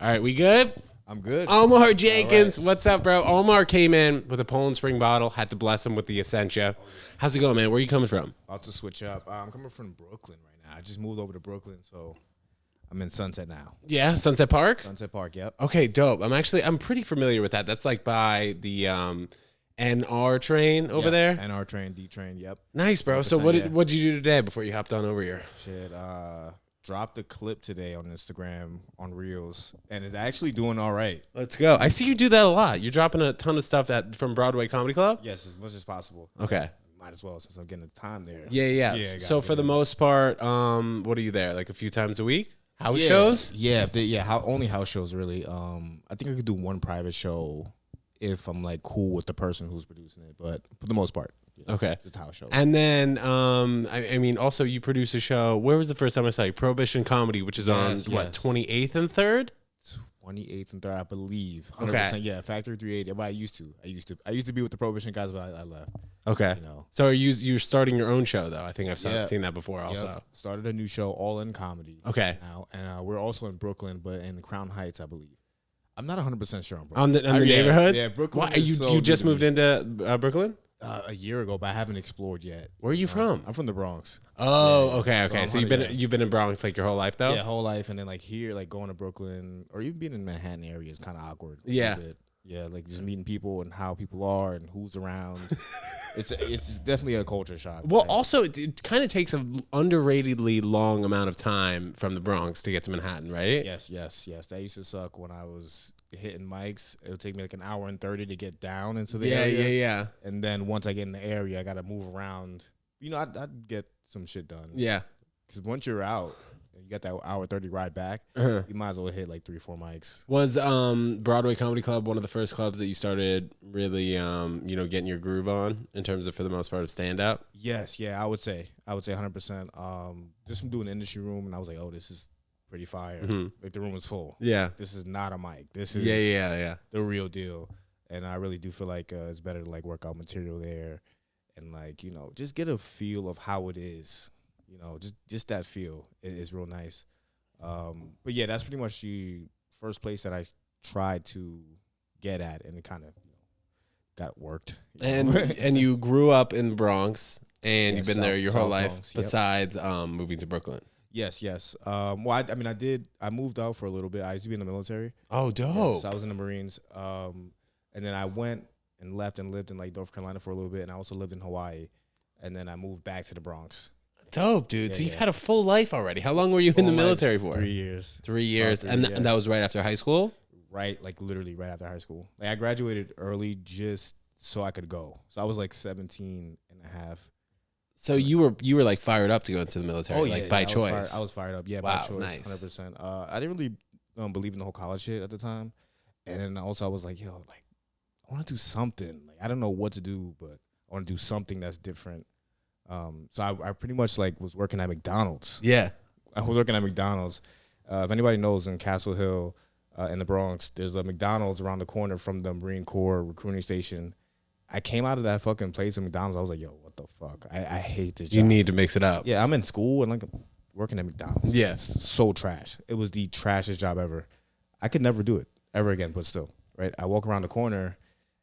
All right, we good? I'm good. Omar Jenkins, what's up, bro? Omar came in with a Poland Spring bottle, had to bless him with the Essentia. How's it going, man? Where are you coming from? About to switch up. I'm coming from Brooklyn right now. I just moved over to Brooklyn, so I'm in Sunset now. Yeah, Sunset Park? Sunset Park, yep. Okay, dope. I'm pretty familiar with that. That's like by the NR train over there. NR train, D train, yep. Nice, bro. So what did you do today before you hopped on over here? Shit, dropped a clip today on Instagram on Reels, and it's actually doing all right. Let's go. I see you do that a lot. You're dropping a ton of stuff from Broadway Comedy Club? Yes, as much as possible. Okay. Might as well since I'm getting the time there. Yeah. So for the most part, what are you there? Like a few times a week? House shows? Yeah, only house shows really. I think I could do one private show if I'm like cool with the person who's producing it, but for the most part, okay, just house shows. And then, I mean, also you produce a show. Where was the first time I saw you? Prohibition Comedy, which is on what 28th and 3rd. 28th and 3rd, I believe. 100%. Okay. Yeah, Factory 380. But I used to be with the Prohibition guys, but I left. Okay. You know. So you're starting your own show though. I think I've seen that before also. Yep. Started a new show, All In Comedy. Okay. Now, and we're also in Brooklyn, but in Crown Heights, I believe. I'm not 100% sure on Brooklyn. On the neighborhood? Yeah, Brooklyn. Why, you just moved into Brooklyn? A year ago, but I haven't explored yet. Where are you from? I'm from the Bronx. Oh, yeah. Okay. So you've been in Bronx like your whole life though? Yeah, whole life, and then like here, like going to Brooklyn or even being in Manhattan area is kind of awkward. Yeah. Yeah, like just meeting people and how people are and who's around. it's definitely a culture shock. Well, also it kind of takes an underratedly long amount of time from the Bronx to get to Manhattan, right? Yes. That used to suck when I was hitting mics. It would take me like an hour and 30 to get down into the area. Yeah. And then once I get in the area, I got to move around. You know, I'd get some shit done. Yeah. Because once you're out, and you got that hour 30 ride back, you might as well hit like 3-4 mics. Was Broadway Comedy Club one of the first clubs that you started really, getting your groove on in terms of, for the most part, of stand-up? Yes, yeah, I would say 100%. Just from doing the industry room, and I was like, oh, this is pretty fire. Mm-hmm. Like the room is full. Yeah. This is not a mic. This is yeah. the real deal. And I really do feel like it's better to like work out material there and like, just get a feel of how it is. Just that feel is real nice. But yeah, that's pretty much the first place that I tried to get at, and it kind of got worked. And you grew up in the Bronx, and you've been there your whole life. Bronx, besides moving to Brooklyn. Yes. Well, I moved out for a little bit. I used to be in the military. Oh, dope. Yeah, so I was in the Marines. And then I went and left and lived in like North Carolina for a little bit, and I also lived in Hawaii. And then I moved back to the Bronx. Dope, dude. So you've had a full life already. How long were you in the military for? 3 years. 3 years. And that was right after high school? Right, like literally right after high school. Like I graduated early just so I could go. So I was like 17 and a half. So you were like fired up to go into the military, by choice. I was fired up. Yeah, wow, by choice, nice. 100%. I didn't really believe in the whole college shit at the time. And then also I was like, yo, like I want to do something. Like I don't know what to do, but I want to do something that's different. So I pretty much like was working at McDonald's. Yeah. I was working at McDonald's. If anybody knows, in Castle Hill, in the Bronx, there's a McDonald's around the corner from the Marine Corps recruiting station. I came out of that fucking place at McDonald's. I was like, yo, what the fuck? I hate this job. You need to mix it up. Yeah, I'm in school and like working at McDonald's. Yeah. It's so trash. It was the trashiest job ever. I could never do it ever again, but still, right? I walk around the corner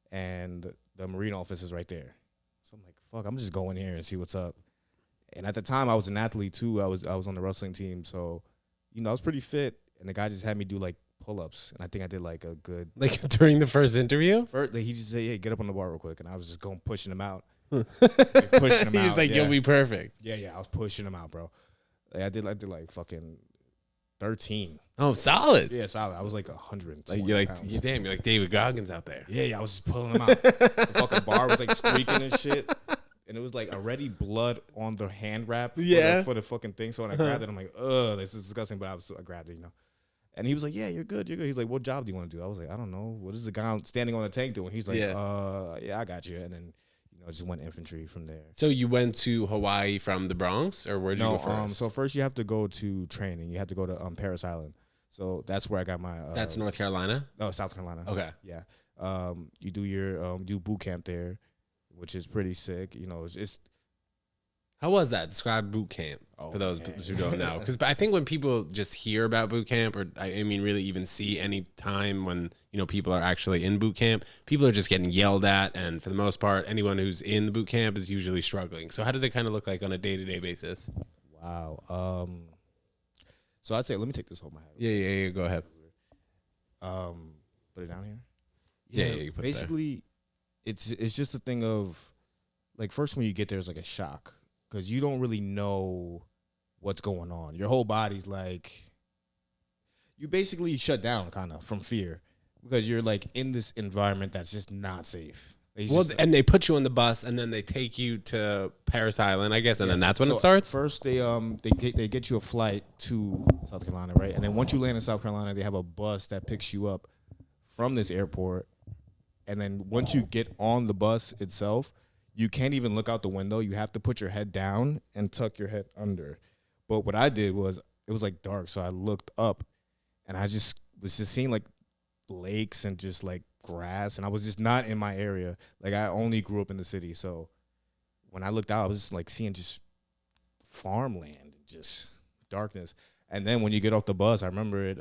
and the Marine office is right there. So I'm like, fuck, I'm just going here and see what's up. And at the time, I was an athlete too. I was on the wrestling team, so I was pretty fit. And the guy just had me do like pull-ups, and I think I did like a good. Like during the first interview, he just said, "Hey, get up on the bar real quick," and I was just pushing him out, pushing him out. He was like, "You'll be perfect." Yeah, I was pushing him out, bro. Like, I did like fucking 13. Oh, solid. Yeah, solid. I was like 100. Like you're like David Goggins out there. Yeah, I was just pulling him out. The fucking bar was like squeaking and shit. And it was like already blood on the hand wrap for the fucking thing. So when I grabbed it, I'm like, ugh, this is disgusting. But I grabbed it, And he was like, yeah, you're good. He's like, what job do you want to do? I was like, I don't know. What is the guy standing on the tank doing? He's like, yeah, I got you. And then, just went infantry from there. So you went to Hawaii from the Bronx, or where'd you go first? So first you have to go to training. You have to go to Paris Island. So that's where I got my. That's North Carolina? No, South Carolina. Okay. Yeah. You do your do boot camp there, which is pretty sick. It's How was that? Describe boot camp for those who don't know. Because I think when people just hear about boot camp, or I mean, really even see any time when people are actually in boot camp, people are just getting yelled at, and for the most part, anyone who's in the boot camp is usually struggling. So how does it kind of look like on a day-to-day basis? Wow. So I'd say, let me take this home my hat. Yeah. Go ahead. Put it down here. Yeah. You put basically, it's just a thing of like first when you get there, it's like a shock. Because you don't really know what's going on. Your whole body's like, you basically shut down kind of from fear because you're like in this environment that's just not safe. And they put you on the bus and then they take you to Paris Island, I guess, and then that's when it starts? First, they get you a flight to South Carolina, right? And then once you land in South Carolina, they have a bus that picks you up from this airport. And then once you get on the bus itself, you can't even look out the window. You have to put your head down and tuck your head under. But what I did was, it was like dark, so I looked up, and I was just seeing like lakes and just like grass, and I was just not in my area. Like I only grew up in the city, so when I looked out, I was just like seeing just farmland, just darkness. And then when you get off the bus, I remember it.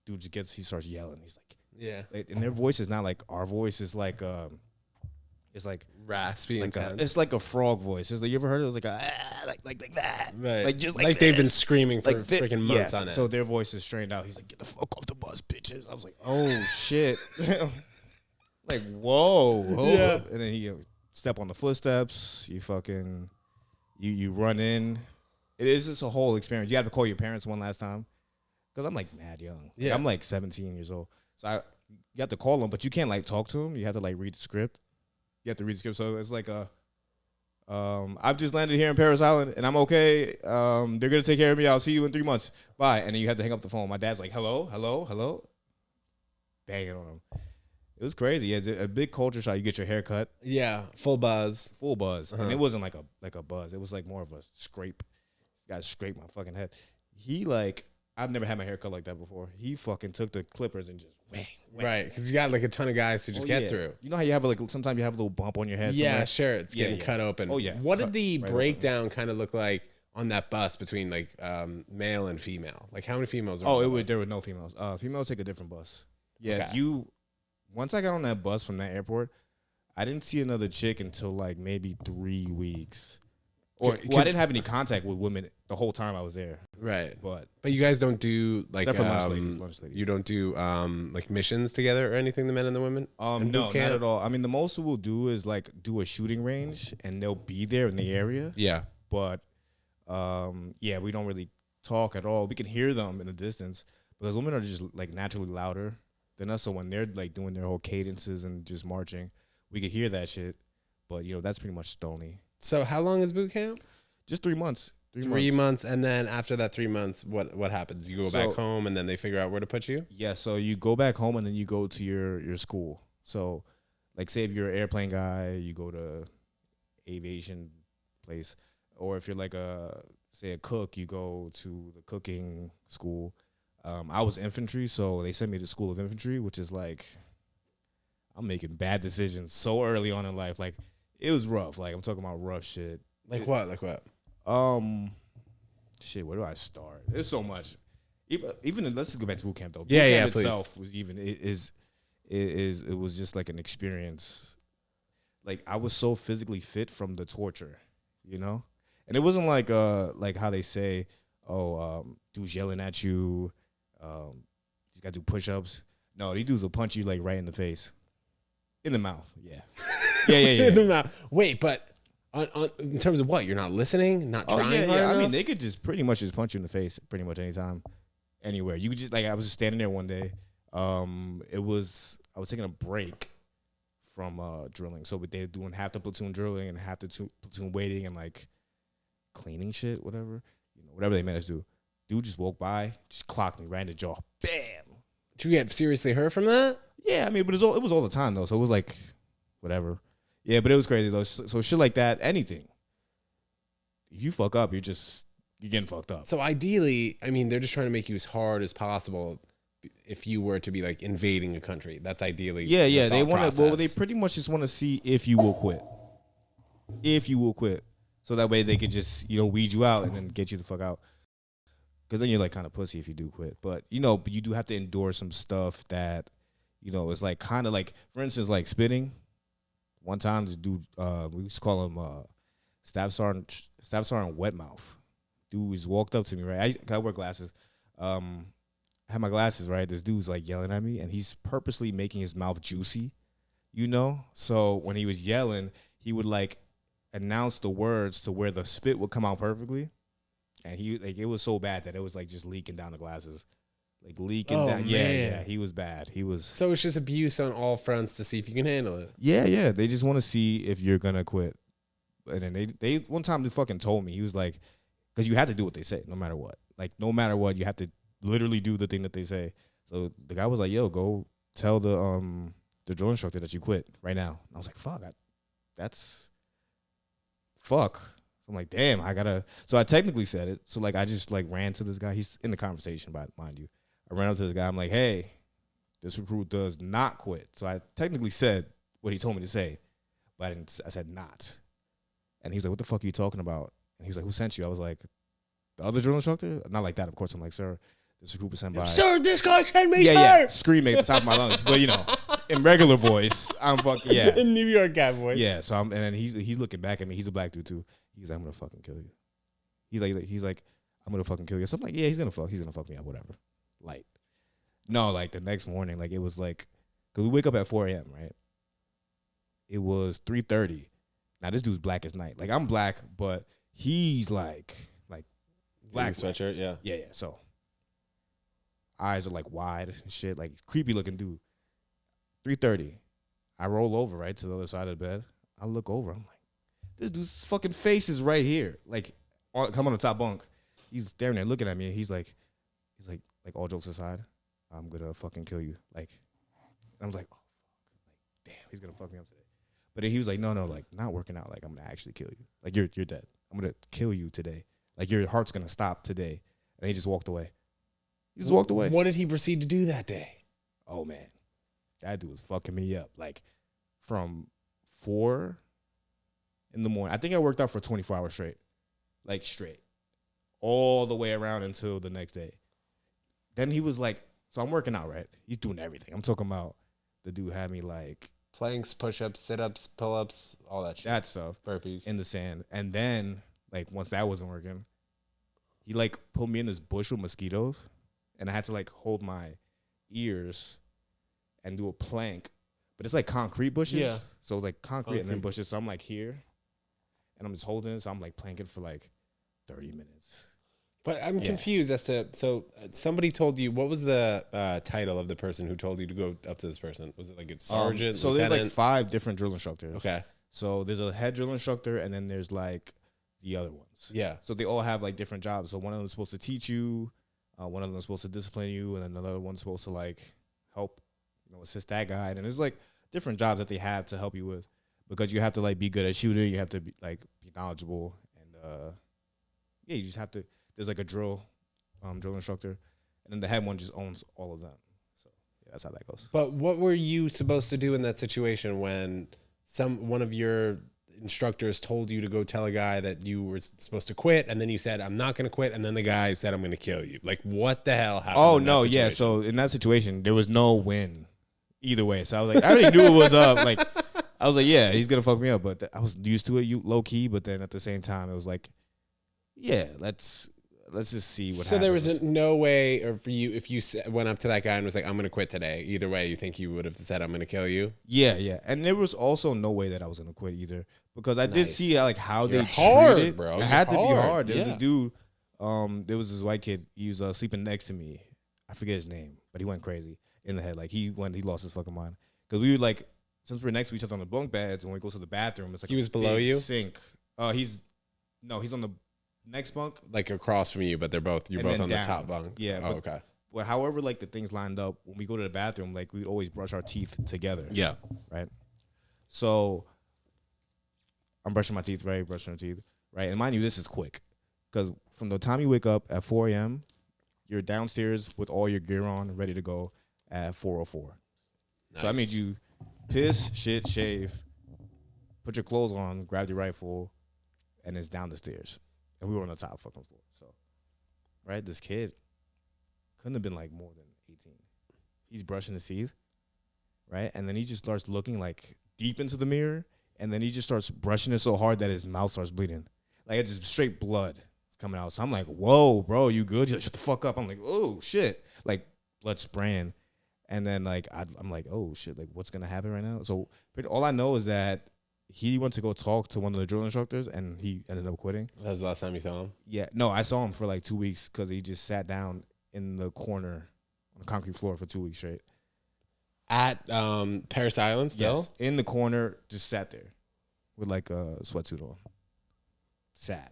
Dude he starts yelling. He's like, and their voice is not like our voice. Is like it's like raspy, like it's like a frog voice. It's like, you ever heard it? It was like like that, right? Like just like they've been screaming for freaking months on it. So their voice is strained out. He's like, get the fuck off the bus, bitches. I was like, oh shit, like whoa, hold up. And then he step on the footsteps. You fucking you run in. It is just a whole experience. You have to call your parents one last time because I'm like mad young. Yeah, I'm like 17 years old. So you have to call them, but you can't like talk to them. You have to like read the script. You have to read the script. So it's like I've just landed here in Paris Island and I'm okay. They're gonna take care of me. I'll see you in 3 months. Bye. And then you have to hang up the phone. My dad's like, hello. Banging on him. It was crazy. Yeah, a big culture shock. You get your hair cut. Yeah, full buzz. And it wasn't like a buzz. It was like more of a scrape. This guy scraped my fucking head. I've never had my hair cut like that before. He fucking took the clippers and just whang. Right, because you got like a ton of guys to just get through. You know how you have sometimes you have a little bump on your head? Yeah, somewhere? sure. It's getting cut open. Oh, yeah. What did the breakdown kind of look like on that bus between like male and female? Like how many females were there were no females. Females take a different bus. Yeah, okay. Once I got on that bus from that airport, I didn't see another chick until like maybe 3 weeks. I didn't have any contact with women the whole time I was there. Right. But you guys don't do like lunch ladies. You don't do like missions together or anything, the men and the women? No, not at all. I mean, the most we'll do is like do a shooting range and they'll be there in the area. Yeah. But we don't really talk at all. We can hear them in the distance because women are just like naturally louder than us. So when they're like doing their whole cadences and just marching, we could hear that shit. But that's pretty much the only. So how long is boot camp? Just 3 months. 3 months, and then after that 3 months, what happens? You go back home, and then they figure out where to put you? Yeah, so you go back home, and then you go to your school. So, like, say if you're an airplane guy, you go to aviation place. Or if you're like a cook, you go to the cooking school. I was infantry, so they sent me to School of Infantry, which is like, I'm making bad decisions so early on in life. Like, it was rough. Like, I'm talking about rough shit. Like what? Shit, where do I start? There's so much. Even let's go back to boot camp though. Boot camp itself was it was just like an experience. Like I was so physically fit from the torture, and it wasn't like how they say, dudes yelling at you, you gotta do push-ups. No, these dudes will punch you like right in the face, in the mouth. Yeah. In the mouth. Wait, but. In terms of what? You're not listening? Not trying hard enough? I mean, they could just pretty much just punch you in the face pretty much anytime, anywhere. You could just, I was just standing there one day. I was taking a break from drilling. So they're doing half the platoon drilling and half the platoon waiting and, like, cleaning shit, whatever. Whatever they made us do. Dude just walked by, just clocked me right in the jaw. Bam! Did you get seriously hurt from that? Yeah, I mean, but it was all the time, though. So it was like, whatever. Yeah, but it was crazy though. So shit like that, anything. If you fuck up, you're getting fucked up. So ideally, I mean, they're just trying to make you as hard as possible. If you were to be like invading a country, that's ideally. Yeah. They want to. Well, they pretty much just want to see if you will quit. If you will quit. So that way they could just, weed you out and then get you the fuck out. Because then you're like kind of pussy if you do quit. But, but you do have to endure some stuff that, is like kind of like, for instance, like spitting. One time, this dude, we used to call him Staff Sergeant Wet Mouth. Dude just walked up to me, right? I wear glasses. I had my glasses, right? This dude's like yelling at me, and he's purposely making his mouth juicy, So when he was yelling, he would like announce the words to where the spit would come out perfectly. And it was so bad that it was like just leaking down the glasses. Like leaking down. Yeah, he was bad. So it's just abuse on all fronts to see if you can handle it. Yeah. They just want to see if you're gonna quit. And then they one time they fucking told me, he was like, because you have to do what they say, no matter what. Like no matter what, you have to literally do the thing that they say. So the guy was like, "Yo, go tell the drill instructor that you quit right now." And I was like, "Fuck, that's fuck." I'm like, damn, I gotta. So I technically said it. So like, I just like ran to this guy. He's in the conversation, mind you. I ran up to this guy. I'm like, hey, this recruit does not quit. So I technically said what he told me to say, but I said not. And he was like, what the fuck are you talking about? And he was like, who sent you? I was like, the other drill instructor? Not like that, of course. I'm like, sir, this recruit was sent by. Sir, this guy sent me, sir. Yeah, screaming at the top of my lungs. But in regular voice, I'm fucking, yeah. In New York guy voice. Yeah, so and then he's looking back at me. He's a black dude too. He's like, I'm gonna fucking kill you. He's like, I'm gonna fucking kill you. So I'm like, yeah, he's gonna fuck me up, whatever. Like, no, like the next morning, like it was like, cause we wake up at 4 a.m. right? It was 3:30. Now this dude's black as night. Like I'm black, but he's like black sweatshirt, yeah. Yeah. So eyes are like wide and shit, like creepy looking dude. 3:30. I roll over right to the other side of the bed. I look over. I'm like, this dude's fucking face is right here. Like, come on the top bunk. He's staring there, looking at me. And he's like, all jokes aside, I'm gonna fucking kill you. Like, and I'm like, oh fuck, like, damn, he's gonna fuck me up today. But then he was like, no, like, not working out. Like, I'm gonna actually kill you. Like, you're dead. I'm gonna kill you today. Like, your heart's gonna stop today. And he just walked away. He just walked away. What did he proceed to do that day? Oh man, that dude was fucking me up. Like, from 4 in the morning. I think I worked out for 24 hours straight. Like straight. All the way around until the next day. Then he was like, so I'm working out, right? He's doing everything. I'm talking about the dude had me like planks, push-ups, sit-ups, pull-ups, all that shit. That stuff. Burpees. In the sand. And then, like, once that wasn't working, he like put me in this bush with mosquitoes. And I had to like hold my ears and do a plank. But it's like concrete bushes. Yeah. So it was like concrete and then bushes. So I'm like here. And I'm just holding it, so I'm like planking for like 30 minutes. But I'm confused as to, so somebody told you, what was the title of the person who told you to go up to this person? Was it like a sergeant, so lieutenant? There's like 5 different drill instructors. Okay. So there's a head drill instructor, and then there's like the other ones. Yeah. So they all have like different jobs. So one of them is supposed to teach you, one of them is supposed to discipline you, and then another one's supposed to like help, assist that guy. And there's like different jobs that they have to help you with. Because you have to like be good at shooting, you have to be knowledgeable, and you just have to. There's like a drill instructor, and then the head one just owns all of them. So yeah, that's how that goes. But what were you supposed to do in that situation when one of your instructors told you to go tell a guy that you were supposed to quit, and then you said, "I'm not going to quit," and then the guy said, "I'm going to kill you"? Like, what the hell happened? Oh no, yeah. So in that situation, there was no win either way. So I was like, I already knew it was up. Like. I was like, yeah, he's going to fuck me up. But I was used to it low key. But then at the same time, it was like, yeah, let's just see what happens. So there was no way, or for you, if you went up to that guy and was like, I'm going to quit today, either way, you think you would have said, I'm going to kill you? Yeah. And there was also no way that I was going to quit either. Because I did see like how they hard, treated it. Bro. It had to be hard. There was a dude, there was this white kid. He was sleeping next to me. I forget his name, but he went crazy in the head. Like he lost his fucking mind. Because we would like, since we're next to each other on the bunk beds, and when we go to the bathroom, it's like he was below you. Sink. He's on the next bunk, like across from you, but you're both on the top bunk. Yeah. Okay. But however, like the things lined up when we go to the bathroom, like we always brush our teeth together. Yeah. Right. So I'm brushing my teeth, right? Brushing our teeth, right? And mind you, this is quick, because from the time you wake up at 4 a.m., you're downstairs with all your gear on, ready to go at 4:04. Nice. So I made you. Piss, shit, shave, put your clothes on, grab your rifle, and it's down the stairs, and we were on the top fucking floor. So, right, this kid couldn't have been like more than 18. He's brushing his teeth, right, and then he just starts looking like deep into the mirror, and then he just starts brushing it so hard that his mouth starts bleeding, like it's just straight blood coming out. So I'm like, whoa, bro, you good? He's like, shut the fuck up. I'm like, oh shit, like blood spraying. And then like I'm like, oh shit, like what's gonna happen right now? So all I know is that he went to go talk to one of the drill instructors, and he ended up quitting. That was the last time you saw him? Yeah, no, I saw him for like 2 weeks because he just sat down in the corner on the concrete floor for 2 weeks straight. At Paris Island still? Yes, in the corner, just sat there with like a sweatsuit on. Sad.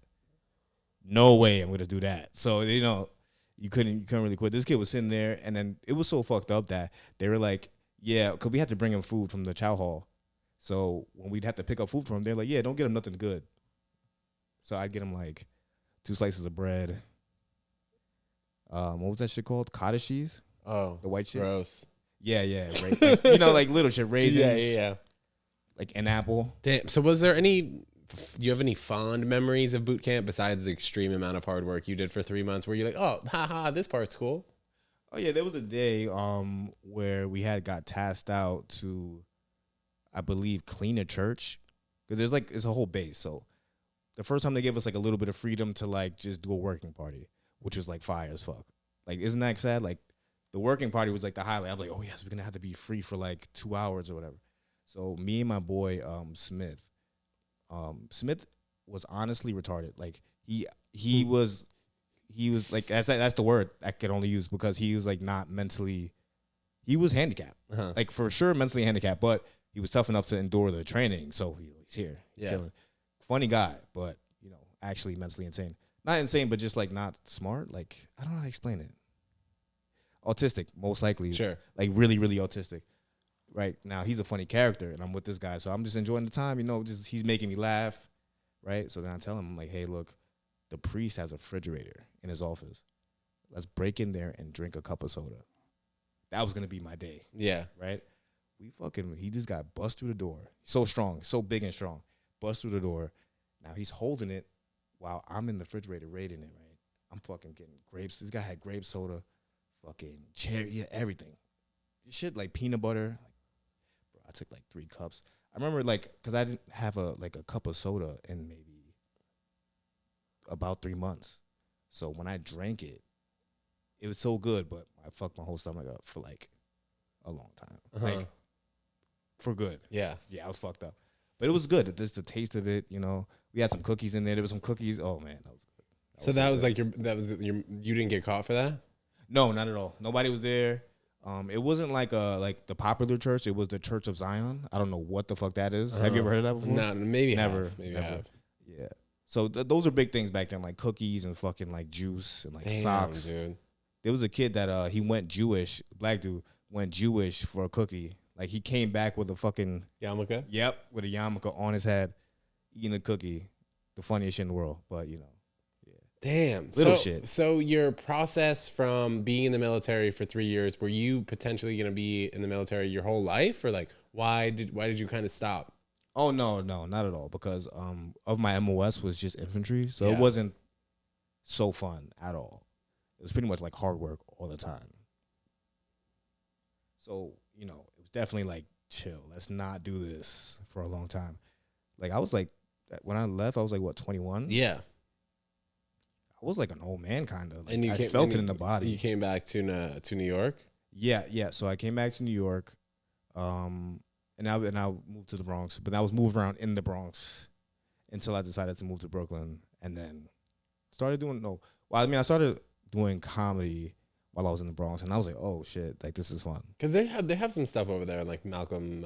No way I'm gonna do that. So you couldn't really quit. This kid was sitting there, and then it was so fucked up that they were like, yeah, because we had to bring him food from the chow hall. So when we'd have to pick up food from him, they're like, yeah, don't get him nothing good. So I'd get him like 2 slices of bread. What was that shit called? Cottage cheese? Oh, the white shit? Gross. Yeah. Right. Like, like little shit, raisins. Yeah. Like an apple. Damn. So was there do you have any fond memories of boot camp besides the extreme amount of hard work you did for 3 months where you're like, oh, haha, this part's cool? Oh, yeah, there was a day where we got tasked out to, I believe, clean a church. Because it's a whole base. So the first time they gave us like a little bit of freedom to like just do a working party, which was like fire as fuck. Like, isn't that sad? Like the working party was like the highlight. I'm like, oh, yes, we're going to have to be free for like 2 hours or whatever. So me and my boy Smith was honestly retarded. Like he was like that's the word I could only use because he was like not mentally. He was handicapped, like for sure mentally handicapped, but he was tough enough to endure the training. So he's here, chilling. Funny guy, but actually mentally insane. Not insane, but just like not smart. Like I don't know how to explain it. Autistic, most likely. Sure. Like really, really autistic. Right now, he's a funny character, and I'm with this guy, so I'm just enjoying the time. Just he's making me laugh, right? So then I tell him, I'm like, hey, look, the priest has a refrigerator in his office. Let's break in there and drink a cup of soda. That was gonna be my day. Yeah. Right. He just got bust through the door. So strong, so big and strong. Bust through the door. Now he's holding it while I'm in the refrigerator raiding it. Right. I'm fucking getting grapes. This guy had grape soda, fucking cherry, everything. Shit like peanut butter. I took like 3 cups. I remember because I didn't have a cup of soda in maybe about 3 months. So when I drank it, it was so good, but I fucked my whole stomach up for like a long time. Like for good. Yeah. Yeah, I was fucked up. But it was good. Just the taste of it, We had some cookies in there. There was some cookies. Oh man, that was good. That was like you didn't get caught for that? No, not at all. Nobody was there. It wasn't like the popular church. It was the Church of Zion. I don't know what the fuck that is. Have you ever heard of that before? No, maybe never. Maybe never. I have. Yeah. So those are big things back then, like cookies and fucking like juice and like socks. Dude. There was a kid that he went Jewish. Black dude went Jewish for a cookie. Like he came back with a fucking yarmulke. Yep, with a yarmulke on his head, eating a cookie. The funniest shit in the world, but Yeah. Damn. Little shit. So your process from being in the military for 3 years, were you potentially going to be in the military your whole life, or like why did you kind of stop? Oh no, not at all. Because of my MOS was just infantry, so it wasn't so fun at all. It was pretty much like hard work all the time. So it was definitely like chill. Let's not do this for a long time. Like I was like, when I left, I was like what 21. Yeah. I was like an old man, kind of. Like, and I felt it in the body. You came back to New York? Yeah. So I came back to New York, and I moved to the Bronx. But I was moved around in the Bronx until I decided to move to Brooklyn, and then started doing I started doing comedy while I was in the Bronx, and I was like, oh shit, like this is fun. Because they have some stuff over there, like Malcolm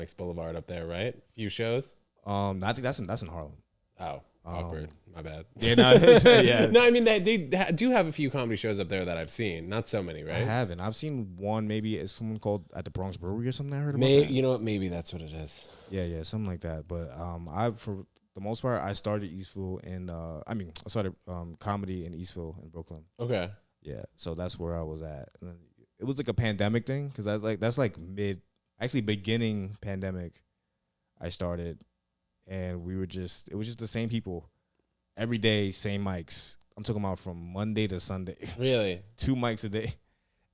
X Boulevard up there, right? A few shows. I think that's in Harlem. Oh. Awkward. My bad. Yeah, no, yeah. No, I mean they do have a few comedy shows up there that I've seen. Not so many, right? I haven't. I've seen one. Maybe it's someone called at the Bronx Brewery or something. I heard about that. You know what? Maybe that's what it is. Yeah, something like that. But I for the most part I started Eastville and I started comedy in Eastville in Brooklyn. Okay. Yeah, so that's where I was at. And it was like a pandemic thing because that's like beginning pandemic. I started. and it was just the same people every day, same mics. I'm talking about from Monday to Sunday. Really? 2 mics a day.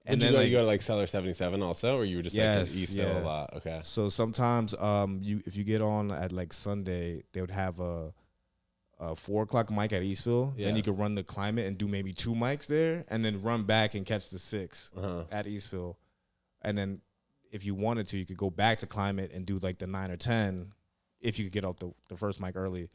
And then you go to like Cellar 77 also, or you were just like at Eastville a lot? Okay. So sometimes if you get on at like Sunday, they would have a 4 o'clock mic at Eastville. Yeah. Then you could run the Climate and do maybe 2 mics there, and then run back and catch the 6 at Eastville. And then if you wanted to, you could go back to Climate and do like the 9 or 10 if you could get off the first mic early.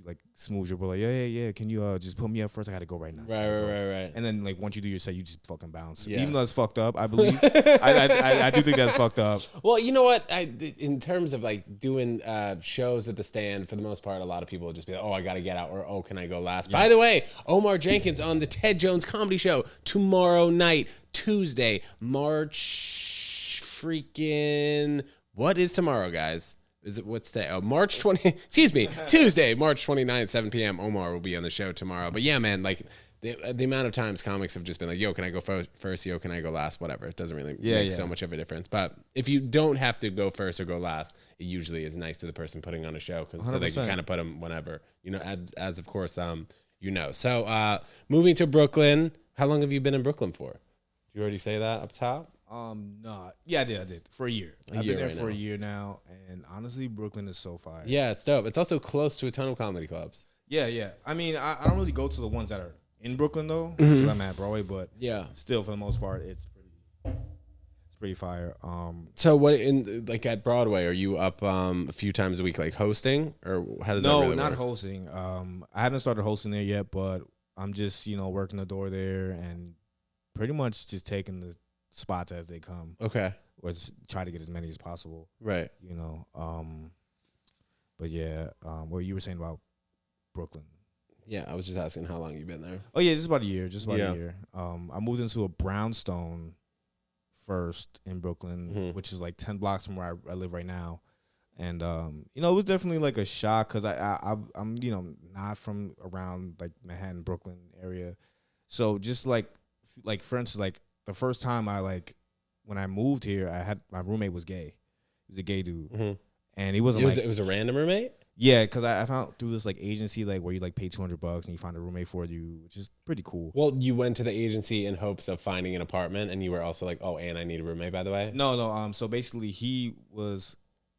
Like smooth your bullet. Yeah. Can you just put me up first? I got to go right now. Right. And then like once you do your set, you just fucking bounce. Yeah. Even though it's fucked up, I believe. I do think that's fucked up. Well, you know what? In terms of like doing shows at the stand, for the most part, a lot of people will just be like, oh, I got to get out, or oh, can I go last? Yeah. By the way, Omar Jenkins on the Ted Jones Comedy Show tomorrow night, Tuesday, March freaking... What is tomorrow, guys? What's today? Oh, March 20, excuse me, Tuesday, March 29th, 7 p.m. Omar will be on the show tomorrow. But yeah, man, like the amount of times comics have just been like, yo, can I go first? Yo, can I go last? Whatever. It doesn't really make so much of a difference. But if you don't have to go first or go last, it usually is nice to the person putting on a show, because so they can kind of put them whenever, as of course, you know. So moving to Brooklyn, how long have you been in Brooklyn for? Did you already say that up top? No. Yeah, I did. For a year. I've been there for a year now, and honestly, Brooklyn is so fire. Yeah, it's dope. It's also close to a ton of comedy clubs. Yeah. I mean, I don't really go to the ones that are in Brooklyn, though, because I'm at Broadway, but still, for the most part, it's pretty fire. So what at Broadway, are you up a few times a week, like hosting, or how does that really work? No, not hosting. I haven't started hosting there yet, but I'm just, working the door there and pretty much just taking the spots as they come. Okay. Or just try to get as many as possible. Right. But yeah, what you were saying about Brooklyn. Yeah, I was just asking how long you've been there. Oh yeah, just about a year. A year. I moved into a brownstone first in Brooklyn, which is like 10 blocks from where I live right now. And it was definitely like a shock, because I'm not from around like Manhattan, Brooklyn area. So just like for instance, like the first time when I moved here, my roommate was gay. He was a gay dude, and he wasn't. It was a random roommate. Yeah, because I found through this like agency where you pay $200 and you find a roommate for you, which is pretty cool. Well, you went to the agency in hopes of finding an apartment, and you were also like, oh, and I need a roommate, by the way. No. So basically, he was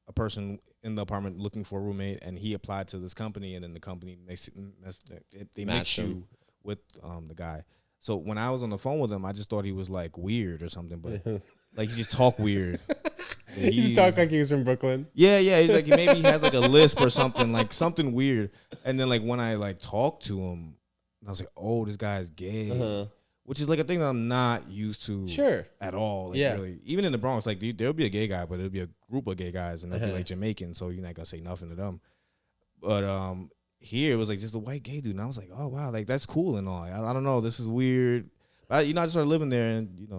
a person in the apartment looking for a roommate, and he applied to this company, and then the company they mix you with the guy. So when I was on the phone with him, I just thought he was like weird or something, but like he just talk weird. He just talked like he was from Brooklyn. Yeah. He's like, maybe he has like a lisp or something, like something weird. And then like when I like talked to him, I was like, oh, this guy's gay, which is like a thing that I'm not used to at all. Like, really. Even in the Bronx, like there'll be a gay guy, but it'll be a group of gay guys, and they'll be like Jamaican, so you're not gonna say nothing to them. But here it was like just a white gay dude, and I was like, oh wow, like that's cool and all. I don't know, this is weird. But I just started living there, and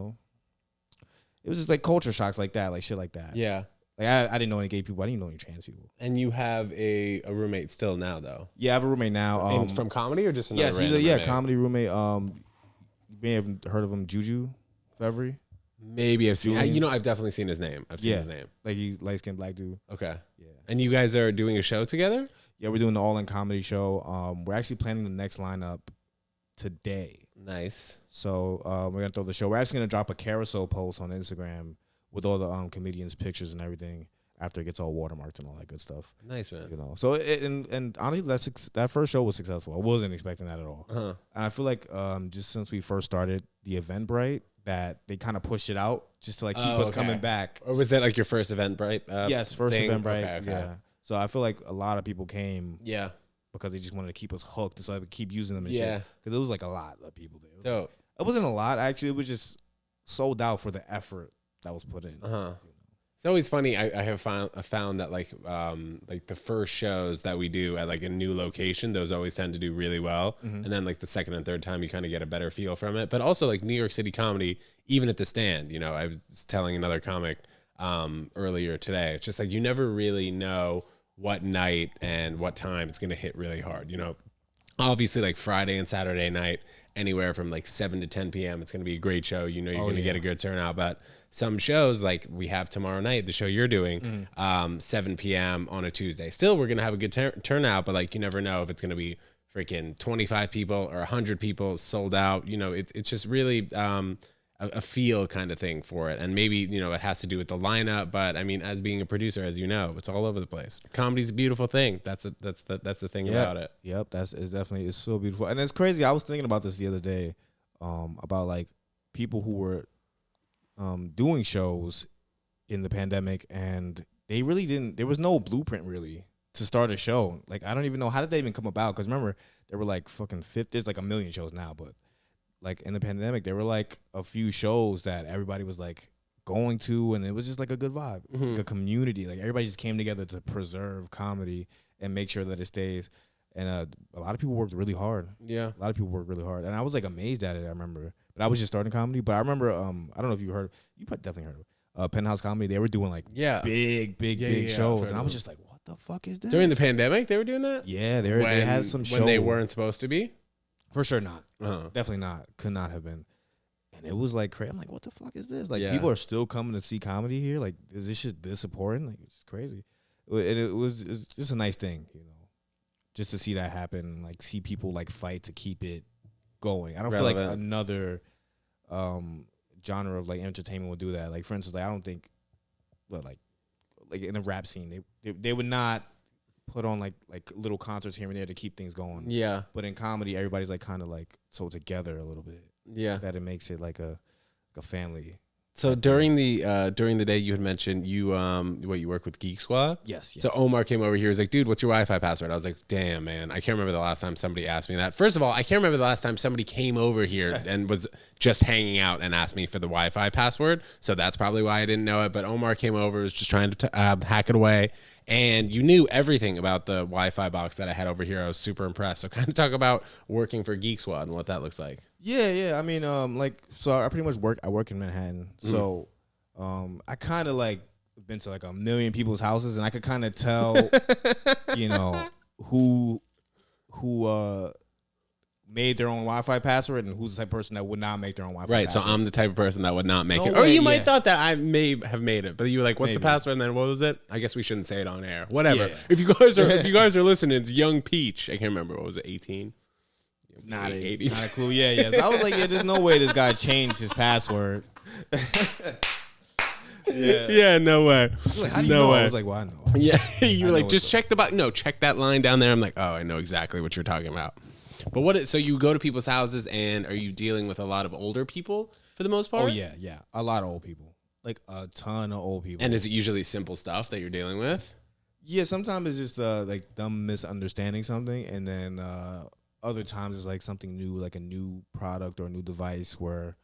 it was just like culture shocks like that, like shit like that. Yeah. Like I didn't know any gay people. I didn't know any trans people. And you have a roommate still now, though. Yeah, I have a roommate now. From comedy or just another random he's a roommate? comedy roommate. You may have heard of him, Juju Fevry. Maybe I've seen. I've definitely seen his name. I've seen his name. Like he's light skinned black dude. Okay. Yeah. And you guys are doing a show together? Yeah, we're doing the All In Comedy Show. We're actually planning the next lineup today. Nice. So we're gonna throw the show. We're actually gonna drop a carousel post on Instagram with all the comedians' pictures and everything after it gets all watermarked and all that good stuff. Nice, man. So and honestly, that first show was successful. I wasn't expecting that at all. And I feel like just since we first started the Eventbrite, that they kind of pushed it out just to like keep us coming back. Or was that like your first Eventbrite? Yes, first thing? Eventbrite. Okay. Yeah. So I feel like a lot of people came. Yeah. Because they just wanted to keep us hooked, so I would keep using them and shit. Because it was like a lot of people there. Dope. It wasn't a lot, actually. It was just sold out for the effort that was put in. It's always funny. I found that like the first shows that we do at like a new location, those always tend to do really well. And then like the second and third time, you kind of get a better feel from it. But also like New York City comedy, even at the stand, I was telling another comic earlier today, it's just like you never really know what night and what time it's going to hit really hard. obviously like Friday and Saturday night, anywhere from like 7 to 10 p.m. It's going to be a great show. You know, you're going to get a good turnout. But some shows, like we have tomorrow night, the show you're doing, 7 p.m. on a Tuesday. Still, we're going to have a good turnout, but like you never know if it's going to be freaking 25 people or 100 people sold out. You know, it's just really a feel kind of thing for it. And maybe, you know, it has to do with the lineup, but I mean, as being a producer, as you know, it's all over the place. Comedy's a beautiful thing. That's the thing about it. Yep. It's so beautiful. And it's crazy. I was thinking about this the other day, about like people who were, doing shows in the pandemic, and they really there was no blueprint really to start a show. Like, I don't even know, how did they even come about? Cause remember, there were like fucking there's like a million shows now, but like in the pandemic, there were like a few shows that everybody was like going to, and it was just like a good vibe. It was like a community. Like everybody just came together to preserve comedy and make sure that it stays. And a lot of people worked really hard. Yeah, a lot of people worked really hard, and I was like amazed at it. I remember, but I was just starting comedy. But I remember, I don't know if you heard, you probably definitely heard of Penthouse Comedy. They were doing like big shows, and I was just like, what the fuck is this? During the pandemic, they were doing that. Yeah, they had some shows when they weren't supposed to be. For sure not. Definitely not. Could not have been. And it was like crazy. I'm like, what the fuck is this? Like, people are still coming to see comedy here. Like, is this shit this important? Like, it's crazy. And it's just a nice thing, you know, just to see that happen. Like, see people like fight to keep it going. I don't feel like another genre of like entertainment would do that. Like, for instance, like I don't think, like in the rap scene, they would not put on like little concerts here and there to keep things going. Yeah. But in comedy, everybody's like kind of like so together a little bit. Yeah. That it makes it like a family. So during the day, you had mentioned you work with Geek Squad. Yes. So Omar came over here. He was like, "Dude, what's your Wi-Fi password?" I was like, "Damn, man, I can't remember the last time somebody asked me that." First of all, I can't remember the last time somebody came over here and was just hanging out and asked me for the Wi-Fi password. So that's probably why I didn't know it. But Omar came over, was just trying to hack it away, and you knew everything about the Wi-Fi box that I had over here. I was super impressed. So kind of talk about working for Geek Squad and what that looks like. Yeah. I mean, so I pretty much work in Manhattan. So, I kind of like been to like a million people's houses, and I could kind of tell, you know, who made their own Wi-Fi password and who's the type of person that would not make their own Wi-Fi password. So I'm the type of person that would not make it. Or you might thought that I may have made it, but you were like, what's the password? And then what was it? I guess we shouldn't say it on air. Whatever. Yeah. If you guys are listening, it's Young Peach. I can't remember. What was it? 18? Not a clue. Yeah. So I was like, there's no way this guy changed his password. Yeah, no way. Like, how do you know? I was like, well, I know. Yeah, you were like, just check the button. No, check that line down there. I'm like, oh, I know exactly what you're talking about. But so you go to people's houses, and are you dealing with a lot of older people for the most part? Oh, yeah. A lot of old people. Like a ton of old people. And is it usually simple stuff that you're dealing with? Yeah, sometimes it's just like them misunderstanding something, and then other times it's like something new, like a new product or a new device where,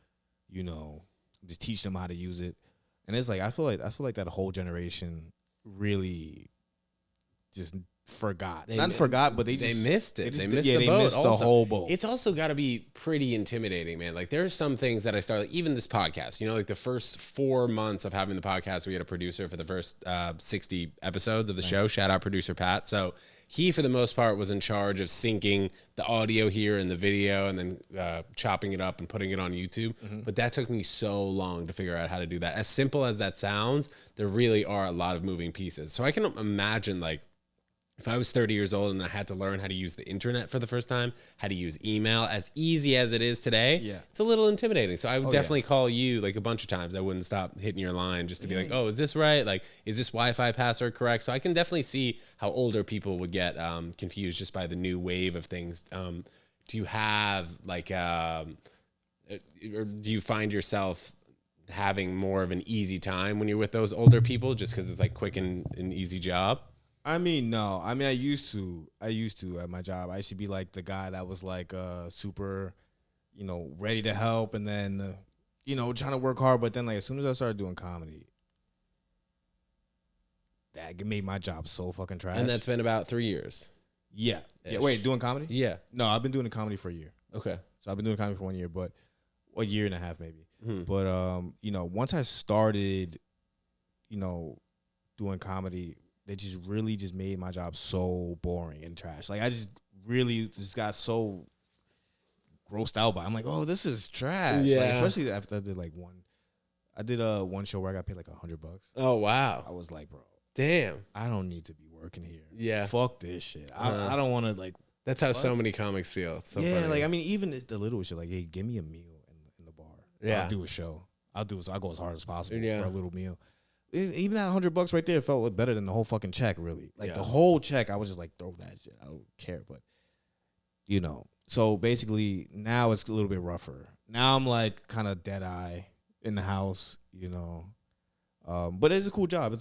you know, just teach them how to use it. And it's like I feel like that whole generation really just forgot. But they missed it. They missed the whole boat. It's also got to be pretty intimidating, man. Like there's some things that I started, even this podcast, you know, like the first 4 months of having the podcast, we had a producer for the first 60 episodes of the show. Shout out producer Pat. So he, for the most part, was in charge of syncing the audio here and the video and then chopping it up and putting it on YouTube. But that took me so long to figure out how to do that. As simple as that sounds, there really are a lot of moving pieces. So I can imagine, like, if I was 30 years old and I had to learn how to use the internet for the first time, how to use email, as easy as it is today, it's a little intimidating. So I would definitely call you like a bunch of times. I wouldn't stop hitting your line just to be like, oh, is this right? Like, is this Wi-Fi password correct? So I can definitely see how older people would get confused just by the new wave of things. Do you have like, or do you find yourself having more of an easy time when you're with those older people just because it's like quick and an easy job? I mean, no. I mean, I used to at my job. I used to be like the guy that was like super, you know, ready to help, and then, you know, trying to work hard. But then, like, as soon as I started doing comedy, that made my job so fucking trash. And that's been about 3 years. Yeah. Wait, doing comedy? Yeah. No, I've been doing comedy for a year. Okay. So I've been doing comedy for 1 year, but a year and a half maybe. But you know, once I started, you know, doing comedy, they just really just made my job so boring and trash. Like I just really just got so grossed out by it. I'm like, oh, this is trash. Yeah. Like, especially after I did one show where I got paid like $100. Oh, wow. I was like, bro, Damn. I don't need to be working here. Yeah. Fuck this shit. I don't want to like. That's how so many comics feel. It's so funny. Like I mean, even the little shit, like, hey, give me a meal in the bar. Yeah. I'll do a show. I'll go as hard as possible Yeah. for a little meal. Even that $100 right there felt better than the whole fucking check. Really, like the whole check, I was just like, throw that shit. I don't care, but you know. So basically, now it's a little bit rougher. Now I'm like kind of dead eye in the house, you know. But it's a cool job.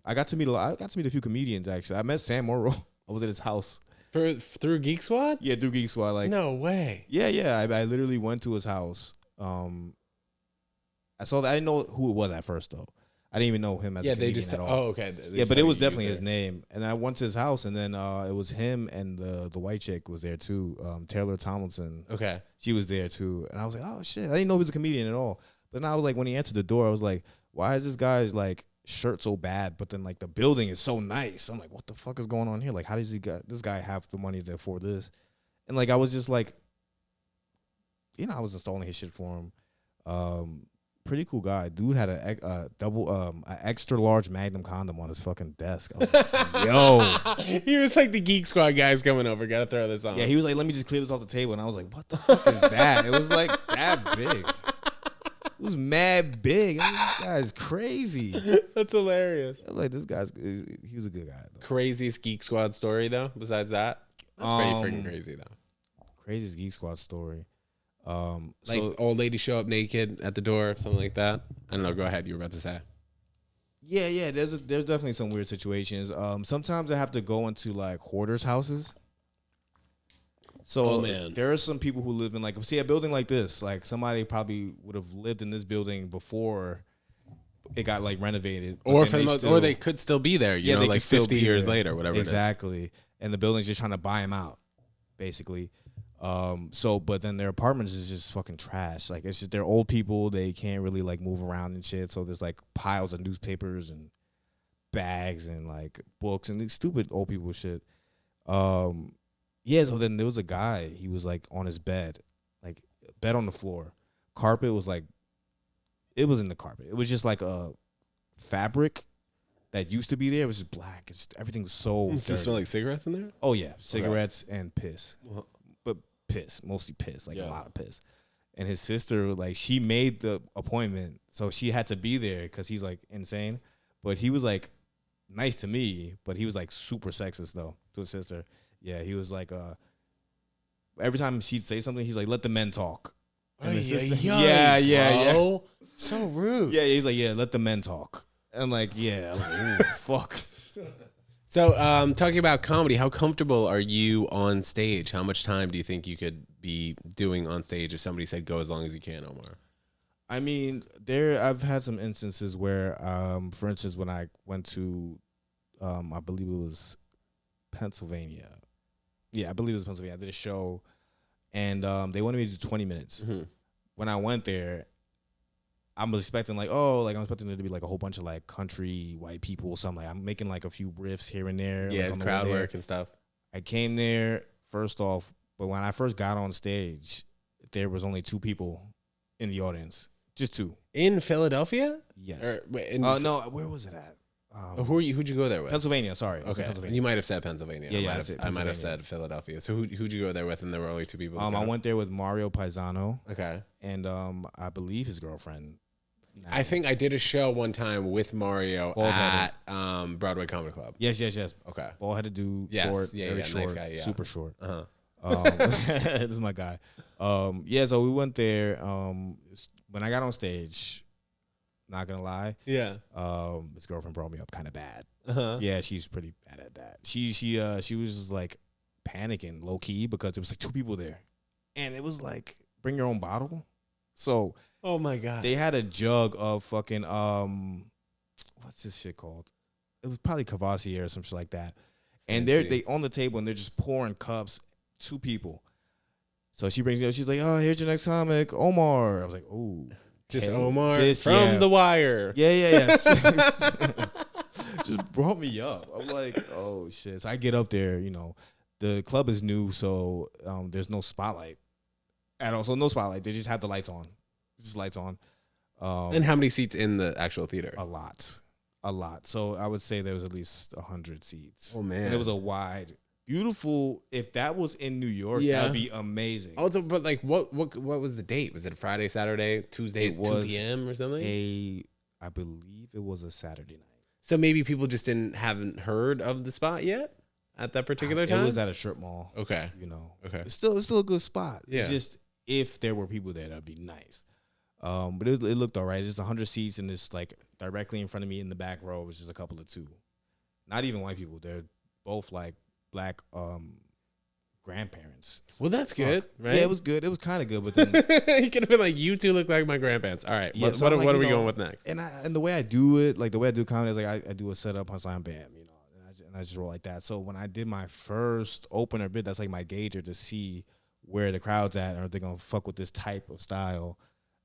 I got to meet a few comedians actually. I met Sam Morrow. I was at his house through Geek Squad. Yeah, through Geek Squad. Like, no way. Yeah. I literally went to his house. I saw that. I didn't know who it was at first though. I didn't even know him as a comedian at all. Oh, okay. But it was definitely his name. And I went to his house, and then it was him and the white chick was there too. Taylor Tomlinson. Okay. She was there too, and I was like, oh shit, I didn't know he was a comedian at all. But then I was like, when he answered the door, I was like, why is this guy's like shirt so bad? But then like the building is so nice. I'm like, what the fuck is going on here? Like, how does this guy have the money to afford this? And like, I was just like, you know, I was installing his shit for him. Pretty cool guy. Dude had a extra large Magnum condom on his fucking desk. I was like, yo. He was like, the Geek Squad guys coming over. Gotta throw this on. Yeah, he was like, let me just clear this off the table. And I was like, what the fuck is that? It was like that big. It was mad big. I mean, this guy's crazy. That's hilarious. I was like, he was a good guy. Though. Craziest Geek Squad story, though, besides that? That's pretty freaking crazy, though. Craziest Geek Squad story. Like old lady show up naked at the door, something like that. I don't know. Go ahead. You were about to say. Yeah. There's definitely some weird situations. Sometimes I have to go into like hoarders' houses. So there are some people who live in like, see, a building like this. Like somebody probably would have lived in this building before it got like renovated, or or they could still be there. You know, like 50 years later, whatever. Exactly. It is. And the building's just trying to buy them out, basically. But then their apartments is just fucking trash. Like it's just they're old people. They can't really like move around and shit. So there's like piles of newspapers and bags and like books and stupid old people shit. So then there was a guy. He was like on his bed, like bed on the floor. Carpet was like, it was in the carpet. It was just like a fabric that used to be there. It was just black. Everything was so. Does it smell like cigarettes in there? Oh yeah, cigarettes and piss. But piss, mostly piss, like a lot of piss. And his sister, like, she made the appointment, so she had to be there because he's like insane. But he was like nice to me, but he was like super sexist though to his sister. Yeah, he was like, every time she'd say something, he's like, let the men talk. And yeah. So rude. Yeah, he's like, yeah, let the men talk. And I'm like, yeah, ooh, fuck. So, talking about comedy, how comfortable are you on stage? How much time do you think you could be doing on stage if somebody said go as long as you can, Omar? I mean, I've had some instances where, for instance, when I went to, I believe it was Pennsylvania. Yeah, I believe it was Pennsylvania. I did a show, and they wanted me to do 20 minutes. Mm-hmm. When I went there, I'm expecting I'm expecting there to be like a whole bunch of like country white people or something. Like I'm making like a few riffs here and there. Yeah, like crowd work and stuff. I came there first off, but when I first got on stage, there was only 2 people in the audience, just 2. In Philadelphia? Yes. No, where was it at? Who'd you go there with? Pennsylvania. Sorry. Okay. Pennsylvania. You might have said Pennsylvania. Yeah, I might have said Philadelphia. So who'd you go there with? And there were only 2 people. I went there with Mario Paisano. Okay. And I believe his girlfriend. I think I did a show one time with Mario at Broadway Comedy Club. Yes. Okay. Bald-headed dude, short, very short, nice guy, super short. This is my guy. So we went there. When I got on stage, not gonna lie, his girlfriend brought me up kind of bad. Yeah, she's pretty bad at that. She was just like panicking low key because there was like 2 people there, and it was like bring your own bottle. So. Oh my god! They had a jug of fucking what's this shit called? It was probably Cavassier or some shit like that. And they on the table and they're just pouring cups. 2 people. So she brings me up. She's like, "Oh, here's your next comic, Omar." I was like, "Oh, just Omar from The Wire." Yeah. Just brought me up. I'm like, "Oh shit!" So I get up there, the club is new, so there's no spotlight at all. So no spotlight. They just have the lights on. Just lights on. And how many seats in the actual theater? A lot. So I would say there was at least 100 seats. Oh man. And it was a wide, beautiful. If that was in New York, that'd be amazing. Also, but like, what was the date? Was it a Friday, Saturday, Tuesday, It 2 was p.m. or something? I believe it was a Saturday night. So maybe people just haven't heard of the spot yet at that particular time. It was at a strip mall. Okay. Okay. It's still a good spot. Yeah. It's just if there were people there, that'd be nice. But it looked all right. It's just 100 seats, and it's like directly in front of me in the back row, which is a couple of two. Not even white people. They're both like black grandparents. Well, that's good, right? Yeah, it was good. It was kind of good, but then you could have been like, you two look like my grandparents. All right, yeah, what are we going with next? And the way I do it, like the way I do comedy is like I do a setup, punchline, bam, and I just roll like that. So when I did my first opener bit, that's like my gauger to see where the crowd's at, or if they're gonna fuck with this type of style.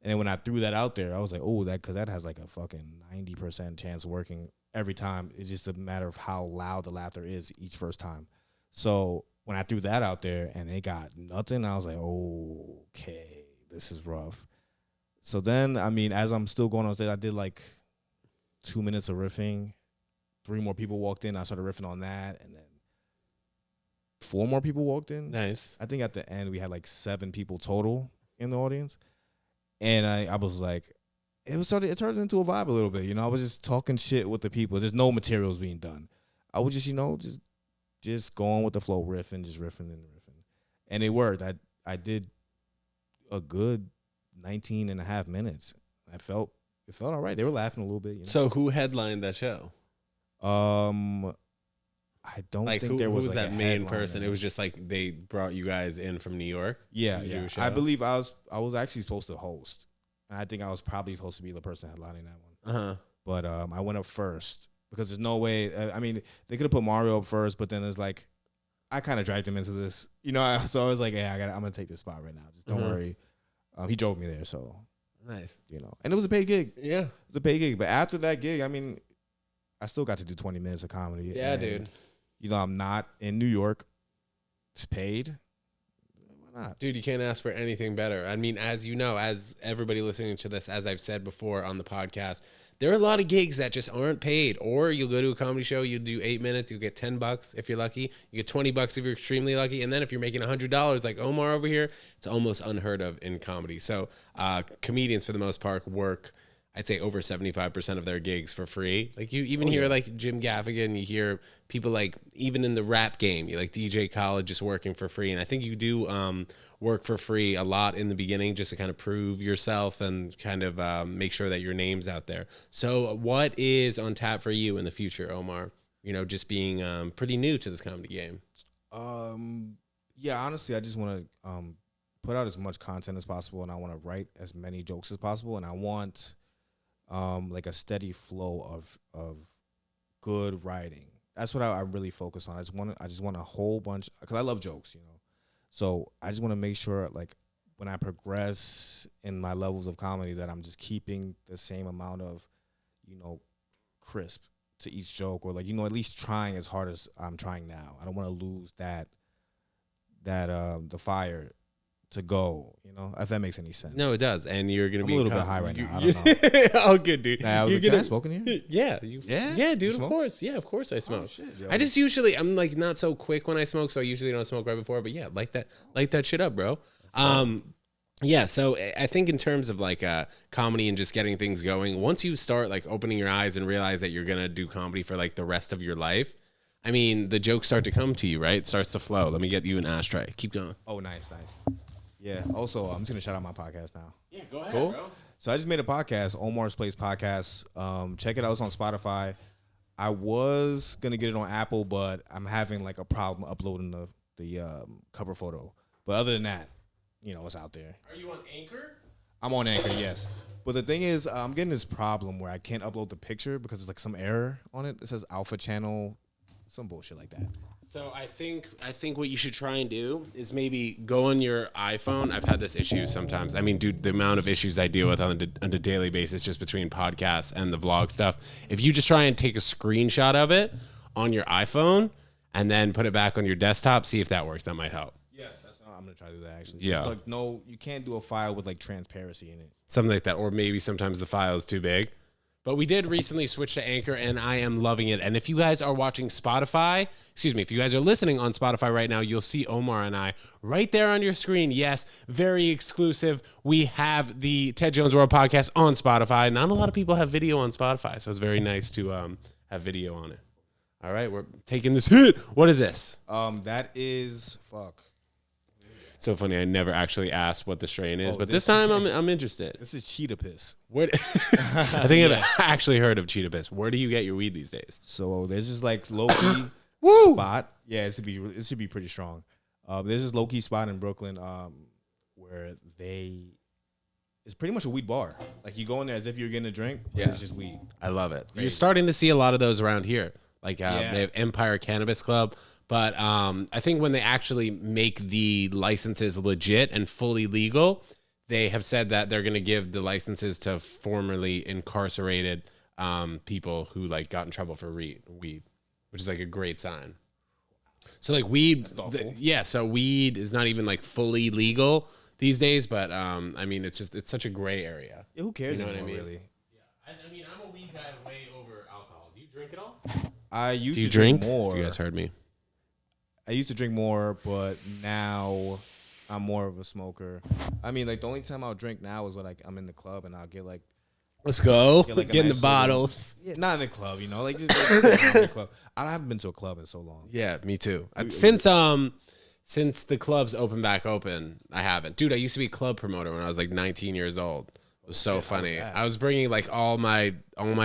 And then when I threw that out there, I was like, oh, because that has like a fucking 90% chance of working every time. It's just a matter of how loud the laughter is each first time. So when I threw that out there and they got nothing, I was like, okay, this is rough. So then, I mean, as I'm still going on stage, I did like 2 minutes of riffing. 3 more people walked in. I started riffing on that. And then 4 more people walked in. Nice. I think at the end we had like 7 people total in the audience. And I was like, it turned into a vibe a little bit. I was just talking shit with the people. There's no materials being done. I was just, just going with the flow, riffing and riffing. And it worked. I did a good 19 and a half minutes. It felt all right. They were laughing a little bit. So who headlined that show? I don't think there was who was like that main person. It was just like they brought you guys in from New York. Yeah. I believe I was actually supposed to host. And I think I was probably supposed to be the person headlining that one. But I went up first because there's no way. I mean, they could have put Mario up first, but then it's like I kind of dragged him into this. So I was like, yeah, I'm gonna take this spot right now. Just don't worry. He drove me there, so nice. And it was a paid gig. Yeah, it was a paid gig. But after that gig, I mean, I still got to do 20 minutes of comedy. Yeah, dude. I'm not in New York. It's paid. Why not? Dude, you can't ask for anything better. I mean, as you know, as everybody listening to this, as I've said before on the podcast, there are a lot of gigs that just aren't paid. Or you'll go to a comedy show, you'll do 8 minutes, you'll get $10 if you're lucky. You get $20 if you're extremely lucky. And then if you're making $100 like Omar over here, it's almost unheard of in comedy. So comedians, for the most part, work, I'd say, over 75% of their gigs for free. Like you even hear like Jim Gaffigan, you hear people like even in the rap game, you like DJ Khaled just working for free. And I think you do work for free a lot in the beginning just to kind of prove yourself and kind of make sure that your name's out there. So what is on tap for you in the future, Omar? Just being pretty new to this comedy game. Yeah, honestly, I just want to put out as much content as possible, and I want to write as many jokes as possible, and I want like a steady flow of good writing. That's what I really focus on. I just want a whole bunch, because I love jokes, So I just want to make sure, like, when I progress in my levels of comedy, that I'm just keeping the same amount of, crisp to each joke, or like, at least trying as hard as I'm trying now. I don't want to lose that the fire to go, if that makes any sense. No, it does. And you're going to be a little bit high right now. I don't know. Oh, good, dude. Can I smoke in here? Yeah. Yeah, dude, of course. Yeah, of course I smoke. Oh, shit, I just usually, I'm like not so quick when I smoke, so I usually don't smoke right before. But yeah, like that shit up, bro. Yeah, so I think in terms of like comedy and just getting things going, once you start like opening your eyes and realize that you're going to do comedy for like the rest of your life, I mean, the jokes start to come to you, right? It starts to flow. Let me get you an ashtray. Keep going. Oh, nice. Yeah. Also, I'm just gonna shout out my podcast now. Yeah, go ahead, cool? Bro. So I just made a podcast, Omar's Place Podcast. Check it out. It's on Spotify. I was gonna get it on Apple, but I'm having like a problem uploading the cover photo. But other than that, it's out there. Are you on Anchor? I'm on Anchor, yes. But the thing is, I'm getting this problem where I can't upload the picture because there's like some error on it. It says Alpha Channel, some bullshit like that. So I think what you should try and do is maybe go on your iPhone. I've had this issue sometimes. I mean, dude, the amount of issues I deal with on a daily basis just between podcasts and the vlog stuff. If you just try and take a screenshot of it on your iPhone and then put it back on your desktop. See if that works. That might help. Yeah, I'm gonna try to do that actually. Yeah. Like, no, you can't do a file with like transparency in it. Something like that, or maybe sometimes the file is too big. But we did recently switch to Anchor, and I am loving it. And if you guys are watching Spotify, if you guys are listening on Spotify right now, you'll see Omar and I right there on your screen. Yes, very exclusive. We have the Ted Jones World podcast on Spotify. Not a lot of people have video on Spotify, so it's very nice to have video on it. All right, we're taking this hit. What is this? That is So funny. I never actually asked what the strain is, but this time I'm interested. This is cheetah piss. I think I've actually heard of cheetah piss. Where do you get your weed these days? So there's this like low key spot. Yeah, it should be pretty strong. There's this low key spot in Brooklyn where it's pretty much a weed bar. Like you go in there as if you're getting a drink. Yeah, it's just weed. I love it. Crazy. You're starting to see a lot of those around here. Like they have Empire Cannabis Club. But I think when they actually make the licenses legit and fully legal, they have said that they're going to give the licenses to formerly incarcerated people who like got in trouble for weed, which is like a great sign. So like weed, so weed is not even like fully legal these days. But I mean, it's such a gray area. Yeah, who cares? You know what I mean? Really? Yeah, I mean, I'm a weed guy way over alcohol. Do you drink at all? I used to drink more. You guys heard me. I used to drink more, but now I'm more of a smoker. I mean, like the only time I'll drink now is when like I'm in the club and I'll get like, let's go, get in the bottles. Yeah, not in the club, like just like, in the club. I haven't been to a club in so long. Yeah, me too. Since the clubs back open, I haven't. Dude, I used to be a club promoter when I was like 19 years old. It was so funny. I was bringing like all my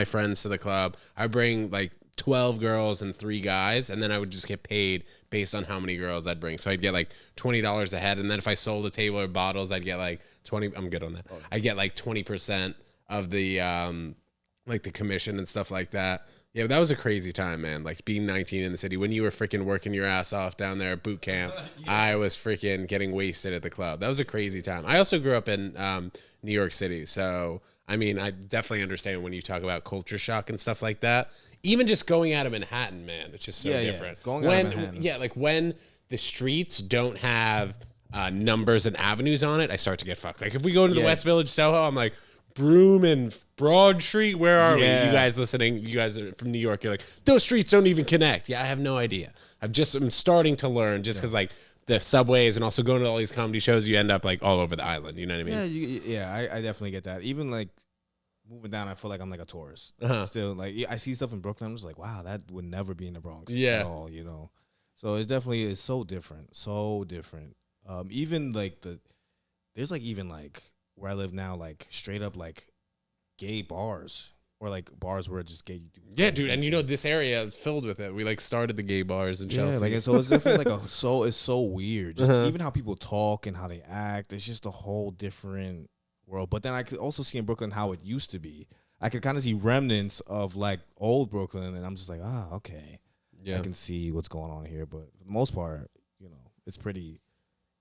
friends to the club. I bring like 12 girls and 3 guys, and then I would just get paid based on how many girls I'd bring. So I'd get like $20 a head, and then if I sold a table or bottles, I'd get like 20. I'm good on that. I'd get like 20% of the like the commission and stuff like that. Yeah, that was a crazy time, man. Like being 19 in the city when you were freaking working your ass off down there at boot camp. I was freaking getting wasted at the club. That was a crazy time. I also grew up in New York City, so I mean, I definitely understand when you talk about culture shock and stuff like that. Even just going out of Manhattan, man, it's just so different. Going out of Manhattan. Yeah, like when the streets don't have numbers and avenues on it, I start to get fucked. Like if we go into the West Village, Soho, I'm like, Broome and Broad Street, where are we? You guys listening, you guys are from New York, you're like, those streets don't even connect. Yeah, I have no idea. I'm starting to learn just because like the subways and also going to all these comedy shows, you end up like all over the island. You know what I mean? I definitely get that. Even like moving down, I feel like I'm like a tourist. Still, like I see stuff in Brooklyn, I'm just like, wow, that would never be in the Bronx at all, So it's so different. Even like there's like even like where I live now, like straight up like gay bars or like bars where it's just gay. Yeah, dude, and this area is filled with it. We like started the gay bars in Chelsea. Yeah, like so it's definitely like it's so weird. Just even how people talk and how they act. It's just a whole different world. But then I could also see in Brooklyn how it used to be. I could kind of see remnants of like old Brooklyn, and I'm just like, okay. Yeah, I can see what's going on here. But for the most part, it's pretty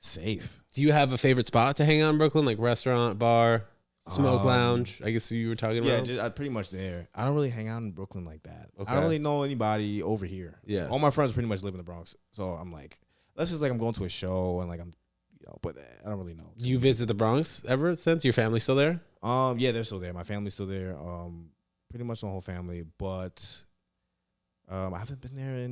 safe. Do you have a favorite spot to hang out in Brooklyn, like restaurant, bar, smoke lounge? I guess you were talking about. Yeah, pretty much there. I don't really hang out in Brooklyn like that. Okay. I don't really know anybody over here. Yeah, all my friends pretty much live in the Bronx, so I'm like, let's just like I'm going to a show and like I'm. But I don't really know. You visit the Bronx ever since? Your family's still there? Yeah, they're still there. My family's still there. Pretty much the whole family. But I haven't been there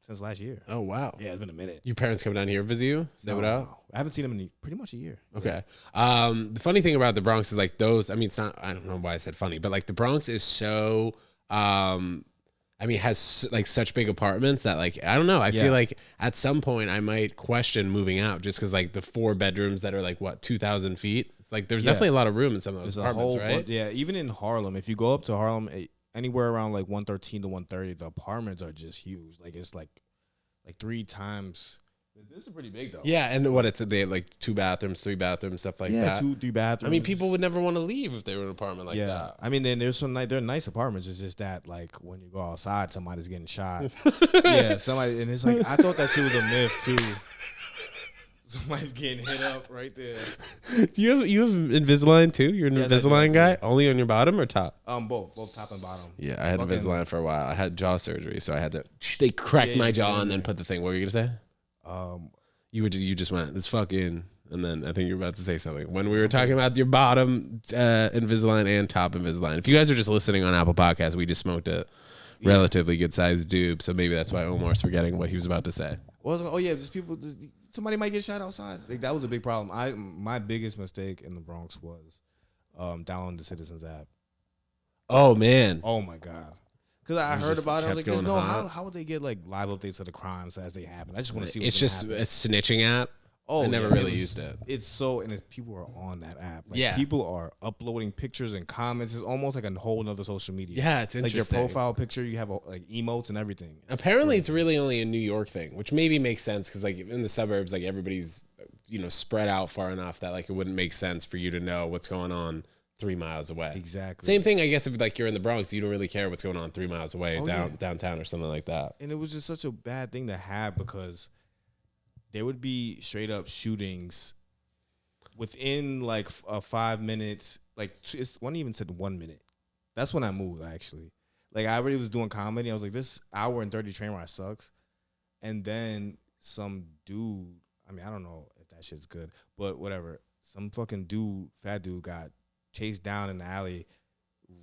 since last year. Oh wow. Yeah, it's been a minute. Your parents come down here visit you? No. I haven't seen them in pretty much a year. Okay. The funny thing about the Bronx is like those. I mean, it's not. I don't know why I said funny, but like the Bronx is so. Has like such big apartments that like, I don't know. I feel like at some point I might question moving out just because like the 4 bedrooms that are like 2,000 feet. It's like there's definitely a lot of room in some of those apartments, right? Even in Harlem, if you go up to Harlem, anywhere around like 113 to 130, the apartments are just huge. Like it's like 3 times. This is pretty big though. Yeah, and they have like 2 bathrooms, 3 bathrooms, stuff like that. Yeah, 2, 3 bathrooms. I mean, people would never want to leave if they were in an apartment like that. I mean, then there's they're nice apartments. It's just that like when you go outside, somebody's getting shot. Yeah, somebody, and it's like I thought that shit was a myth too. Somebody's getting hit up right there. Do you have Invisalign too? You're an Invisalign guy? Only on your bottom or top? Both top and bottom. Yeah, I had Invisalign for a while. I had jaw surgery, so I had to. They cracked my jaw and then put the thing. What were you gonna say? You just went this fucking, and then I think you're about to say something when we were talking about your bottom Invisalign and top Invisalign. If you guys are just listening on Apple Podcasts, we just smoked a relatively good sized dube, so maybe that's why Omar's forgetting what he was about to say. Well, just people. Somebody might get shot outside. Like, that was a big problem. My biggest mistake in the Bronx was downloading the Citizens app. Oh man. Oh my god. Because I heard about it. I was like, no, how would they get like live updates of the crimes as they happen? I just want to see. It's just a snitching app. Oh, I never really used it. It's so, and people are on that app. Like, people are uploading pictures and comments. It's almost like a whole other social media. Yeah, it's interesting. Like your profile picture, you have like emotes and everything. Apparently, it's really only a New York thing, which maybe makes sense because like in the suburbs, like everybody's spread out far enough that like it wouldn't make sense for you to know what's going on 3 miles away. Exactly. Same thing, I guess, if like you're in the Bronx, you don't really care what's going on 3 miles away downtown or something like that. And it was just such a bad thing to have because there would be straight up shootings within like 5 minutes. Like one even said 1 minute. That's when I moved, actually. Like, I already was doing comedy. I was like, this hour and 30 train ride sucks. And then some dude, I mean, I don't know if that shit's good, but whatever. Some fucking dude, fat dude, got chased down in the alley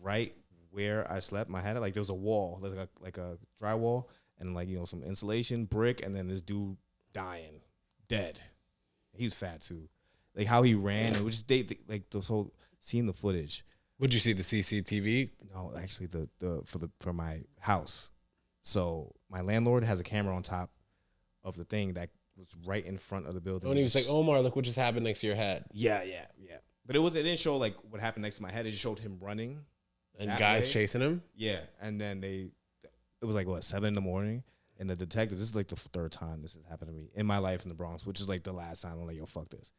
right where I slept. My head, like, there was a wall, like a drywall, and like, some insulation, brick, and then this dude dying, dead. He was fat too. Like how he ran, it was just like this whole seeing the footage. Would you see the CCTV? No, actually, for my house. So my landlord has a camera on top of the thing that was right in front of the building. And he was like, Omar, look what just happened next to your head. Yeah. But it didn't show like what happened next to my head. It just showed him running. And guys chasing him? Yeah. And then it was like, 7 a.m. And the detective, this is like the third time this has happened to me in my life in the Bronx, which is like the last time I'm like, yo, fuck this.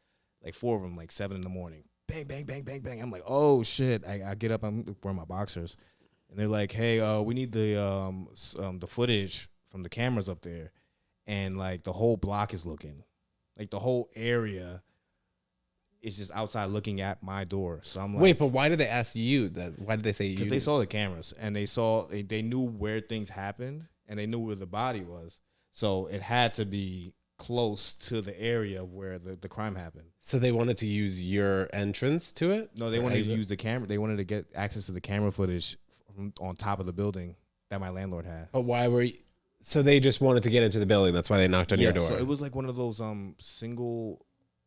Like 4 of them, like 7 a.m. Bang, bang, bang, bang, bang. I'm like, oh shit. I get up, I'm wearing my boxers. And they're like, hey, we need the footage from the cameras up there. And like the whole block is looking. Like the whole area is just outside looking at my door. So I'm like, wait, but why did they ask you that? Why did they say you? Because they saw the cameras and they knew where things happened and they knew where the body was. So it had to be close to the area where the crime happened. So they wanted to use your entrance to it? No, they wanted to use the camera. They wanted to get access to the camera footage on top of the building that my landlord had. But why were you? So they just wanted to get into the building. That's why they knocked on your door. So it was like one of those single.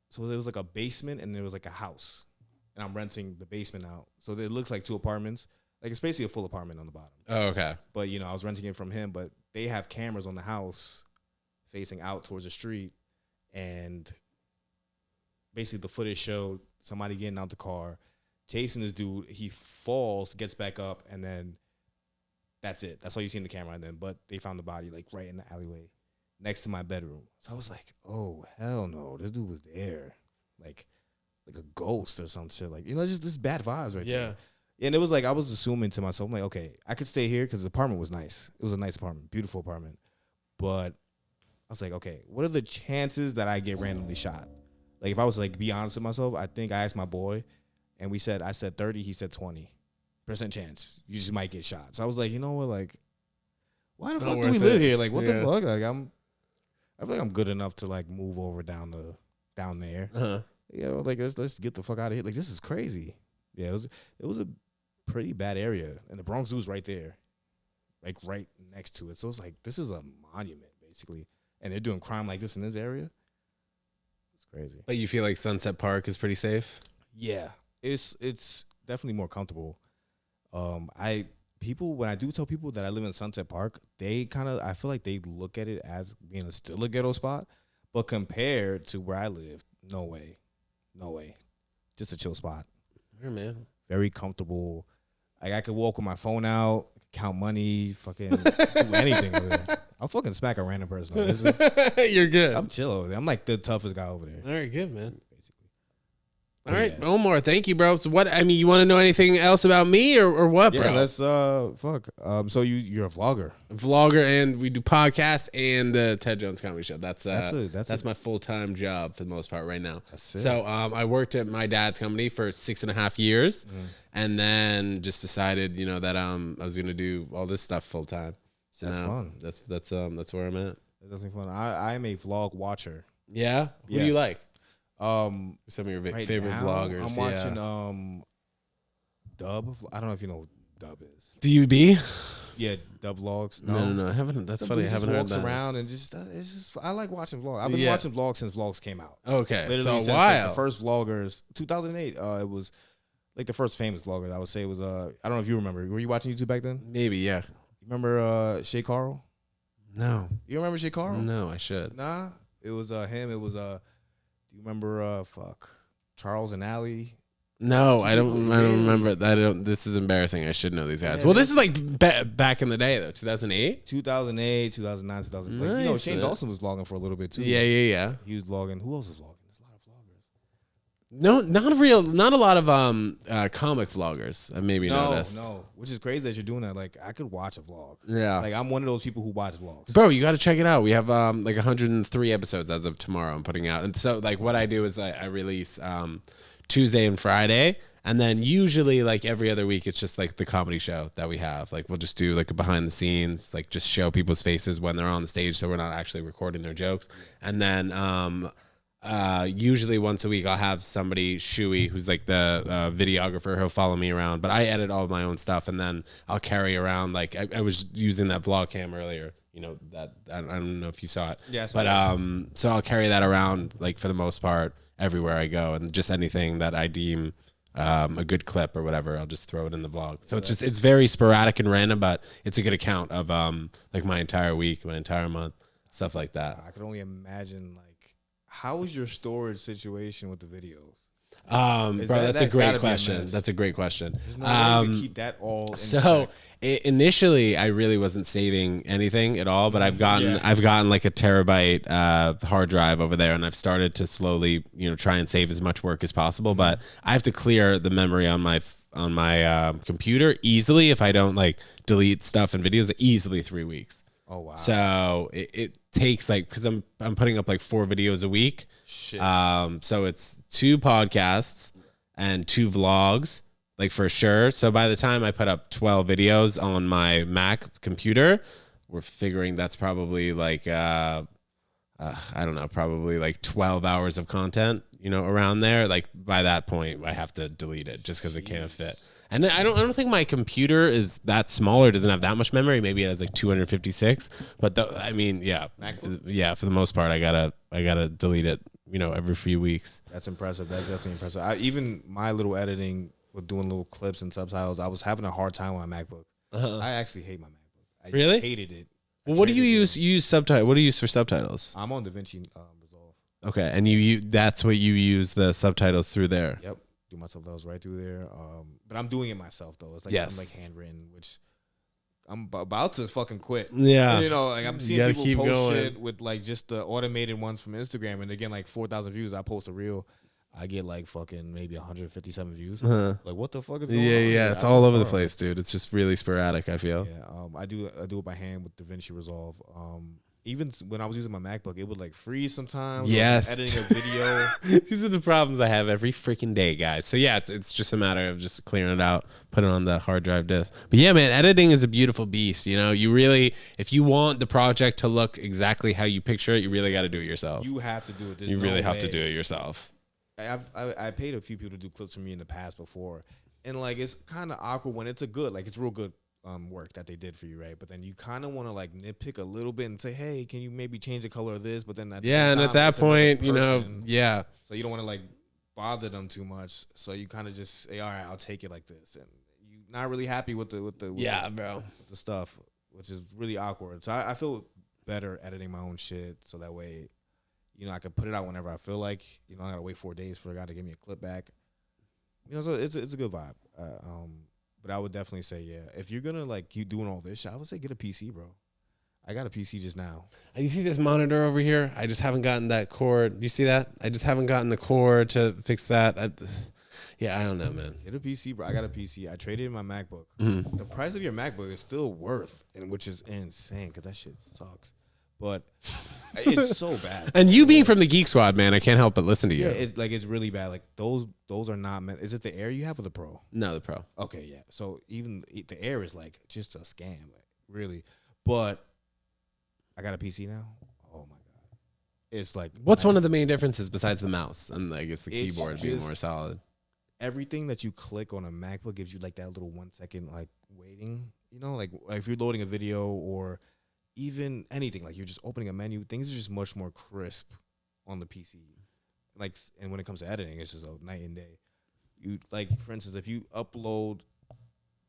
So there was like a basement and there was like a house, and I'm renting the basement out. So it looks like 2 apartments. Like it's basically a full apartment on the bottom. Oh, okay. But I was renting it from him. But they have cameras on the house facing out towards the street, and basically the footage showed somebody getting out the car, chasing this dude. He falls, gets back up, and then that's it. That's all you see in the camera. And then, but they found the body like right in the alleyway next to my bedroom. So I was like, oh hell no, this dude was there, like a ghost or some shit. Like it's just this bad vibes right there. And it was like I was assuming to myself, I'm like, okay, I could stay here because the apartment was nice. It was a nice apartment, beautiful apartment. But I was like, okay, what are the chances that I get randomly shot? Like if I was to like be honest with myself, I think I asked my boy, and I said 30, he said 20% chance you just might get shot. So I was like, you know what, like, why the fuck do we live here? Like, what the fuck? Like I feel like I'm good enough to like move over down there. Uh-huh. Like let's get the fuck out of here. Like this is crazy. Yeah, it was a pretty bad area, and the Bronx Zoo's right there, like right next to it. So it's like this is a monument basically, and they're doing crime like this in this area. It's crazy. But you feel like Sunset Park is pretty safe? Yeah, it's definitely more comfortable. When I do tell people that I live in Sunset Park, I feel like they look at it as being still a ghetto spot, but compared to where I live, no way, just a chill spot. Here, man, very comfortable. Like I could walk with my phone out, count money, fucking do anything with it. I'll fucking smack a random person. You're good. I'm chill over there. I'm like the toughest guy over there. All right, good, man. Basically. All right, Omar, thank you, bro. So what? I mean, you want to know anything else about me or what, bro? Yeah, let's fuck. So you're a vlogger, and we do podcasts and the Ted Jones Comedy Show. That's my full-time job for the most part right now. So I worked at my dad's company for 6.5 years, and then just decided, that I was gonna do all this stuff full time. So that's fun. That's where I'm at. That's definitely fun. I'm a vlog watcher. Yeah. Who do you like? Some of your right favorite now, vloggers. I'm watching Dub. I don't know if you know who Dub is. DUB? Yeah, Dub vlogs. No, I haven't. That's funny. I haven't heard that. Walks around and it's just. I like watching vlogs. I've been watching vlogs since vlogs came out. Okay, literally so since while the first vloggers, 2008. It was like the first famous vlogger. I would say was I don't know if you remember. Were you watching YouTube back then? Maybe, yeah. You remember Shay Carl? No. You remember Shay Carl? No, I should. Nah, it was him. It was Do you remember Charles and Allie? No, I don't remember. This is embarrassing. I should know these guys. Well, this is like back in the day though. 2008, 2008, 2009, 2000. Nice. Like, Shane Dawson was vlogging for a little bit too. Yeah. He was vlogging. Who else is vlogging? There's a lot of vloggers. No, not a lot of comic vloggers. I maybe noticed. No, which is crazy that you're doing that. Like I could watch a vlog. Yeah, like I'm one of those people who watch vlogs. Bro, you got to check it out. We have like 103 episodes as of tomorrow. I'm putting out, and so like what I do is I release Tuesday and Friday, and then usually like every other week it's just like the comedy show that we have. Like we'll just do like a behind the scenes, like just show people's faces when they're on the stage, so we're not actually recording their jokes, and then usually once a week I'll have somebody, Shuey, who's like the videographer. He'll follow me around, but I edit all of my own stuff, and then I'll carry around like I was using that vlog cam earlier, that I don't know if you saw it. Yeah, but so I'll carry that around like for the most part everywhere I go, and just anything that I deem a good clip or whatever, I'll just throw it in the vlog. So it's very sporadic and random, but it's a good account of like my entire week, my entire month, stuff like that. I could only imagine like how is your storage situation with the videos? Bro, that's a great question. That's a great question. There's no way to keep that all in check. Initially I really wasn't saving anything at all, but I've gotten like a terabyte hard drive over there, and I've started to slowly try and save as much work as possible. But I have to clear the memory on my computer easily if I don't like delete stuff and videos, easily 3 weeks. Oh wow! So it takes like, because I'm putting up like 4 videos a week. Shit. So it's 2 podcasts and 2 vlogs, like for sure. So by the time I put up 12 videos on my Mac computer, we're figuring that's probably like I don't know, probably like 12 hours of content, around there. Like by that point, I have to delete it just because it can't fit. And I don't think my computer is that small or doesn't have that much memory. Maybe it has like 256. But yeah, for the most part, I gotta delete it, every few weeks. That's impressive. That's definitely impressive. Even my little editing with doing little clips and subtitles, I was having a hard time on my MacBook. I actually hate my MacBook. I really hated it. Well, what do you use? You use subtitle. What do you use for subtitles? I'm on DaVinci Resolve. Okay, and you that's what you use the subtitles through there. Yep. Do my subtitles right through there. But I'm doing it myself though. It's like I'm like handwritten, which I'm about to fucking quit. Yeah. Like I'm seeing people post shit with like just the automated ones from Instagram, and they get like 4,000 views. I post a reel, I get like fucking maybe 157 views. Like what the fuck is going on? Yeah, it's all over the place, dude. It's just really sporadic, I feel. Yeah. I do it by hand with DaVinci Resolve. Even when I was using my MacBook, it would like freeze sometimes. Yes. Editing a video. These are the problems I have every freaking day, guys. So yeah, it's just a matter of just clearing it out, putting it on the hard drive disk. But yeah, man, editing is a beautiful beast. You really, if you want the project to look exactly how you picture it, you really got to do it yourself. You have to do it. You really have to do it yourself. I paid a few people to do clips for me in the past before, and like it's kind of awkward when it's it's real good work that they did for you, right? But then you kind of want to like nitpick a little bit and say, hey, can you maybe change the color of this? But then at that point, so you don't want to like bother them too much, so you kind of just say, all right, I'll take it like this, and you're not really happy with the stuff, which is really awkward. So I feel better editing my own shit, so that way, I can put it out whenever I feel like. I gotta wait 4 days for a guy to give me a clip back. So it's a good vibe. But I would definitely say, if you're gonna like keep doing all this shit, I would say get a PC, bro. I got a PC just now. You see this monitor over here? I just haven't gotten that cord. You see that? I just haven't gotten the cord to fix that. Yeah, I don't know, man. Get a PC, bro. I got a PC. I traded in my MacBook. The price of your MacBook is still worth, and which is insane because that shit sucks. But it's so bad. And you being from the Geek Squad, man, I can't help but listen to you. Yeah, it's really bad. Like those are not meant. Is it the Air you have or the Pro? No, the Pro. Okay, yeah. So even the Air is like just a scam, like, really. But I got a PC now. Oh my god, it's like what's one of the main differences besides the mouse and I guess the keyboard being more solid? Everything that you click on a MacBook gives you like that little 1 second like waiting. You know, like if you're loading a video or even anything, like you're just opening a menu, things are just much more crisp on the PC. Like, and when it comes to editing, it's just a night and day. You like, for instance, if you upload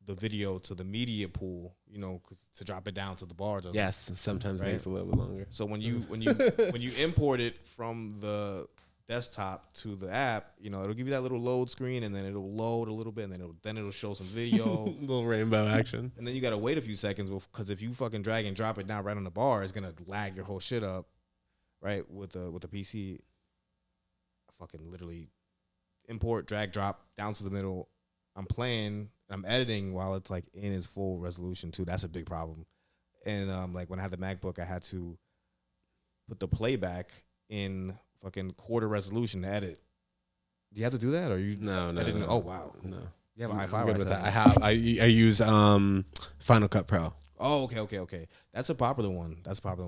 the video to the media pool, you know, to drop it down to the bars. Yes, sometimes it takes a little bit longer. So when you when you import it from the desktop to the app, you know, it'll give you that little load screen, and then it'll load a little bit, and then it'll show some video, little rainbow action, and then you gotta wait a few seconds because if you fucking drag and drop it down right on the bar, it's gonna lag your whole shit up, right? With the PC, I fucking literally import, drag, drop down to the middle. I'm playing, I'm editing while it's like in its full resolution too. That's a big problem. And like when I had the MacBook, I had to put the playback in fucking quarter resolution to edit. Do you have to do that, or you? No. Oh wow, no. You have an I'm i5. good with that. I use Final Cut Pro. Oh, okay. That's a popular one.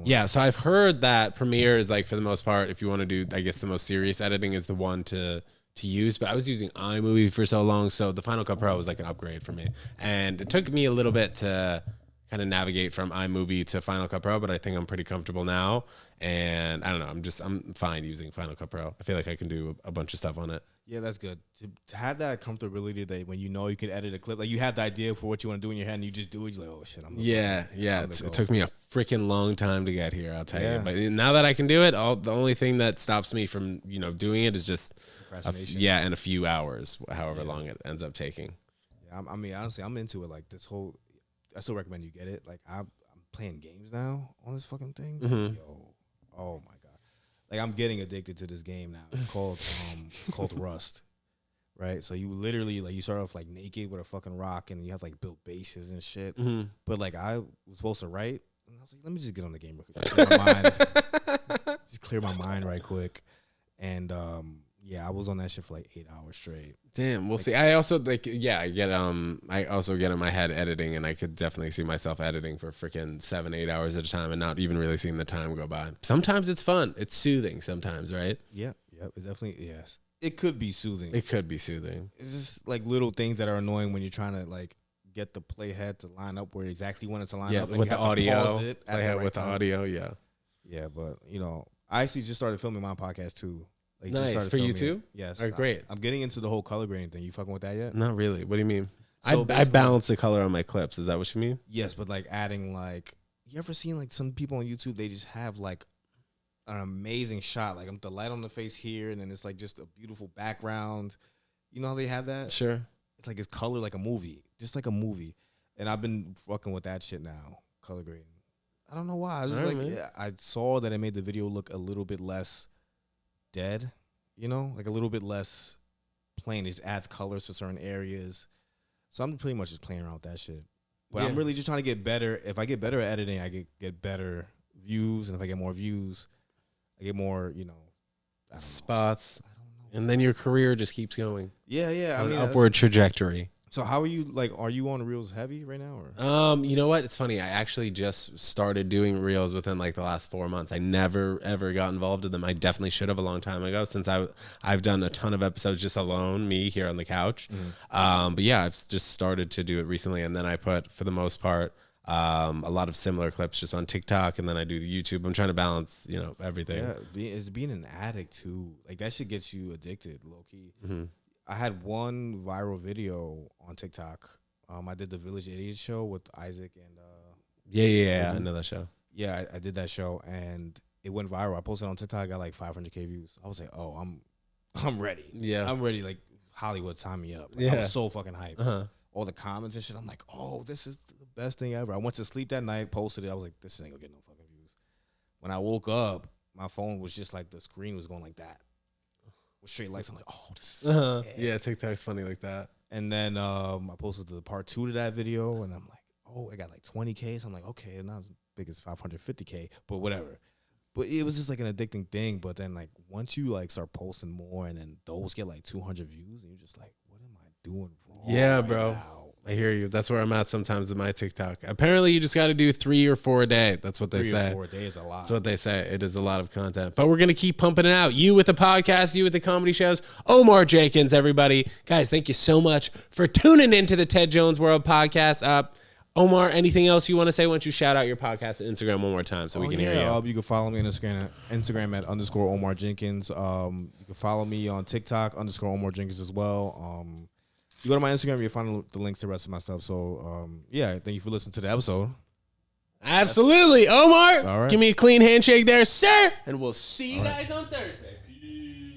Yeah, so I've heard that Premiere is like for the most part, if you want to do, I guess the most serious editing is the one to use, but I was using iMovie for so long, so the Final Cut Pro was like an upgrade for me. And it took me a little bit to kind of navigate from iMovie to Final Cut Pro, but I think I'm pretty comfortable now. And I don't know, I'm fine using Final Cut Pro. I feel like I can do a bunch of stuff on it. Yeah, that's good. To have that comfortability that when you know you can edit a clip, like you have the idea for what you want to do in your head and you just do it, you're like, oh shit, it took me a freaking long time to get here, I'll tell you. But now that I can do it, the only thing that stops me from, doing it is just in a few hours, however long it ends up taking. Yeah, I mean, honestly, I'm into it. Like this whole, I still recommend you get it. Like I'm playing games now on this fucking thing. Yo, oh my god. Like I'm getting addicted to this game now. It's called Rust, right? So you literally like you start off like naked with a fucking rock, and you have like built bases and shit. But like I was supposed to write, and I was like, let me just get on the game real quick, just clear my mind right quick. And I was on that shit for like 8 hours straight. Damn, we'll see. I also I also get in my head editing, and I could definitely see myself editing for freaking 7-8 hours at a time and not even really seeing the time go by. Sometimes it's fun. It's soothing sometimes, right? Yeah, it definitely, yes. It could be soothing. It's just like little things that are annoying when you're trying to like get the playhead to line up where exactly when it's to line up. With the audio. With the audio, yeah. Yeah, but I actually just started filming my podcast too. Like, nice. For YouTube? Yes. All right, great. I'm getting into the whole color grading thing. You fucking with that yet? Not really. What do you mean? So I balance the color on my clips. Is that what you mean? Yes, but like adding like, you ever seen like some people on YouTube, they just have like an amazing shot. Like the light on the face here, and then it's like just a beautiful background. You know how they have that? Sure. It's like it's color like a movie. Just like a movie. And I've been fucking with that shit now. Color grading. I don't know why. I was just I saw that it made the video look a little bit less dead, like a little bit less plain. It just adds colors to certain areas. So I'm pretty much just playing around with that shit. But I'm really just trying to get better. If I get better at editing, I get better views. And if I get more views, I get more, spots. And then your career just keeps going. Yeah. On an upward trajectory. So how are you, like, are you on Reels heavy right now? Or? You know what? It's funny. I actually just started doing Reels within like the last 4 months. I never, ever got involved in them. I definitely should have a long time ago since I've done a ton of episodes just alone, me here on the couch. But yeah, I've just started to do it recently. And then I put, for the most part, a lot of similar clips just on TikTok. And then I do the YouTube. I'm trying to balance, everything. Yeah, it's being an addict too. Like that shit gets you addicted, low key. I had one viral video on TikTok. I did the Village Idiot show with Isaac and I know that show. Yeah, I did that show and it went viral. I posted it on TikTok, I got like 500K views. I was like, oh, I'm ready. Yeah, I'm ready. Like Hollywood, sign me up. Like, I was so fucking hyped. all the comments and shit. I'm like, oh, this is the best thing ever. I went to sleep that night, posted it. I was like, this ain't gonna get no fucking views. When I woke up, my phone was just like, the screen was going like that with straight lights. I'm like, oh, this is yeah, TikTok's funny like that. And then I posted the part 2 to that video, and I'm like, oh, it got like 20K. So I'm like, okay, not as big as 550K, but whatever. But it was just like an addicting thing. But then like once you like start posting more, and then those get like 200 views, and you're just like, what am I doing wrong? Yeah, right bro. now? I hear you. That's where I'm at sometimes with my TikTok. Apparently, you just got to do 3 or 4 a day. That's what they 3 say. or 4 days a lot. That's what they say. It is a lot of content. But we're going to keep pumping it out. You with the podcast, you with the comedy shows. Omar Jenkins, everybody. Guys, thank you so much for tuning into the Ted Jones World podcast. Omar, anything else you want to say? Why don't you shout out your podcast and Instagram one more time so we can hear you? You can follow me on Instagram at _Omar Jenkins. You can follow me on TikTok _Omar Jenkins as well. You go to my Instagram, you'll find the links to the rest of my stuff. So, yeah, thank you for listening to the episode. Absolutely. Omar, All right. give me a clean handshake there, sir. And we'll see you guys on Thursday. Peace.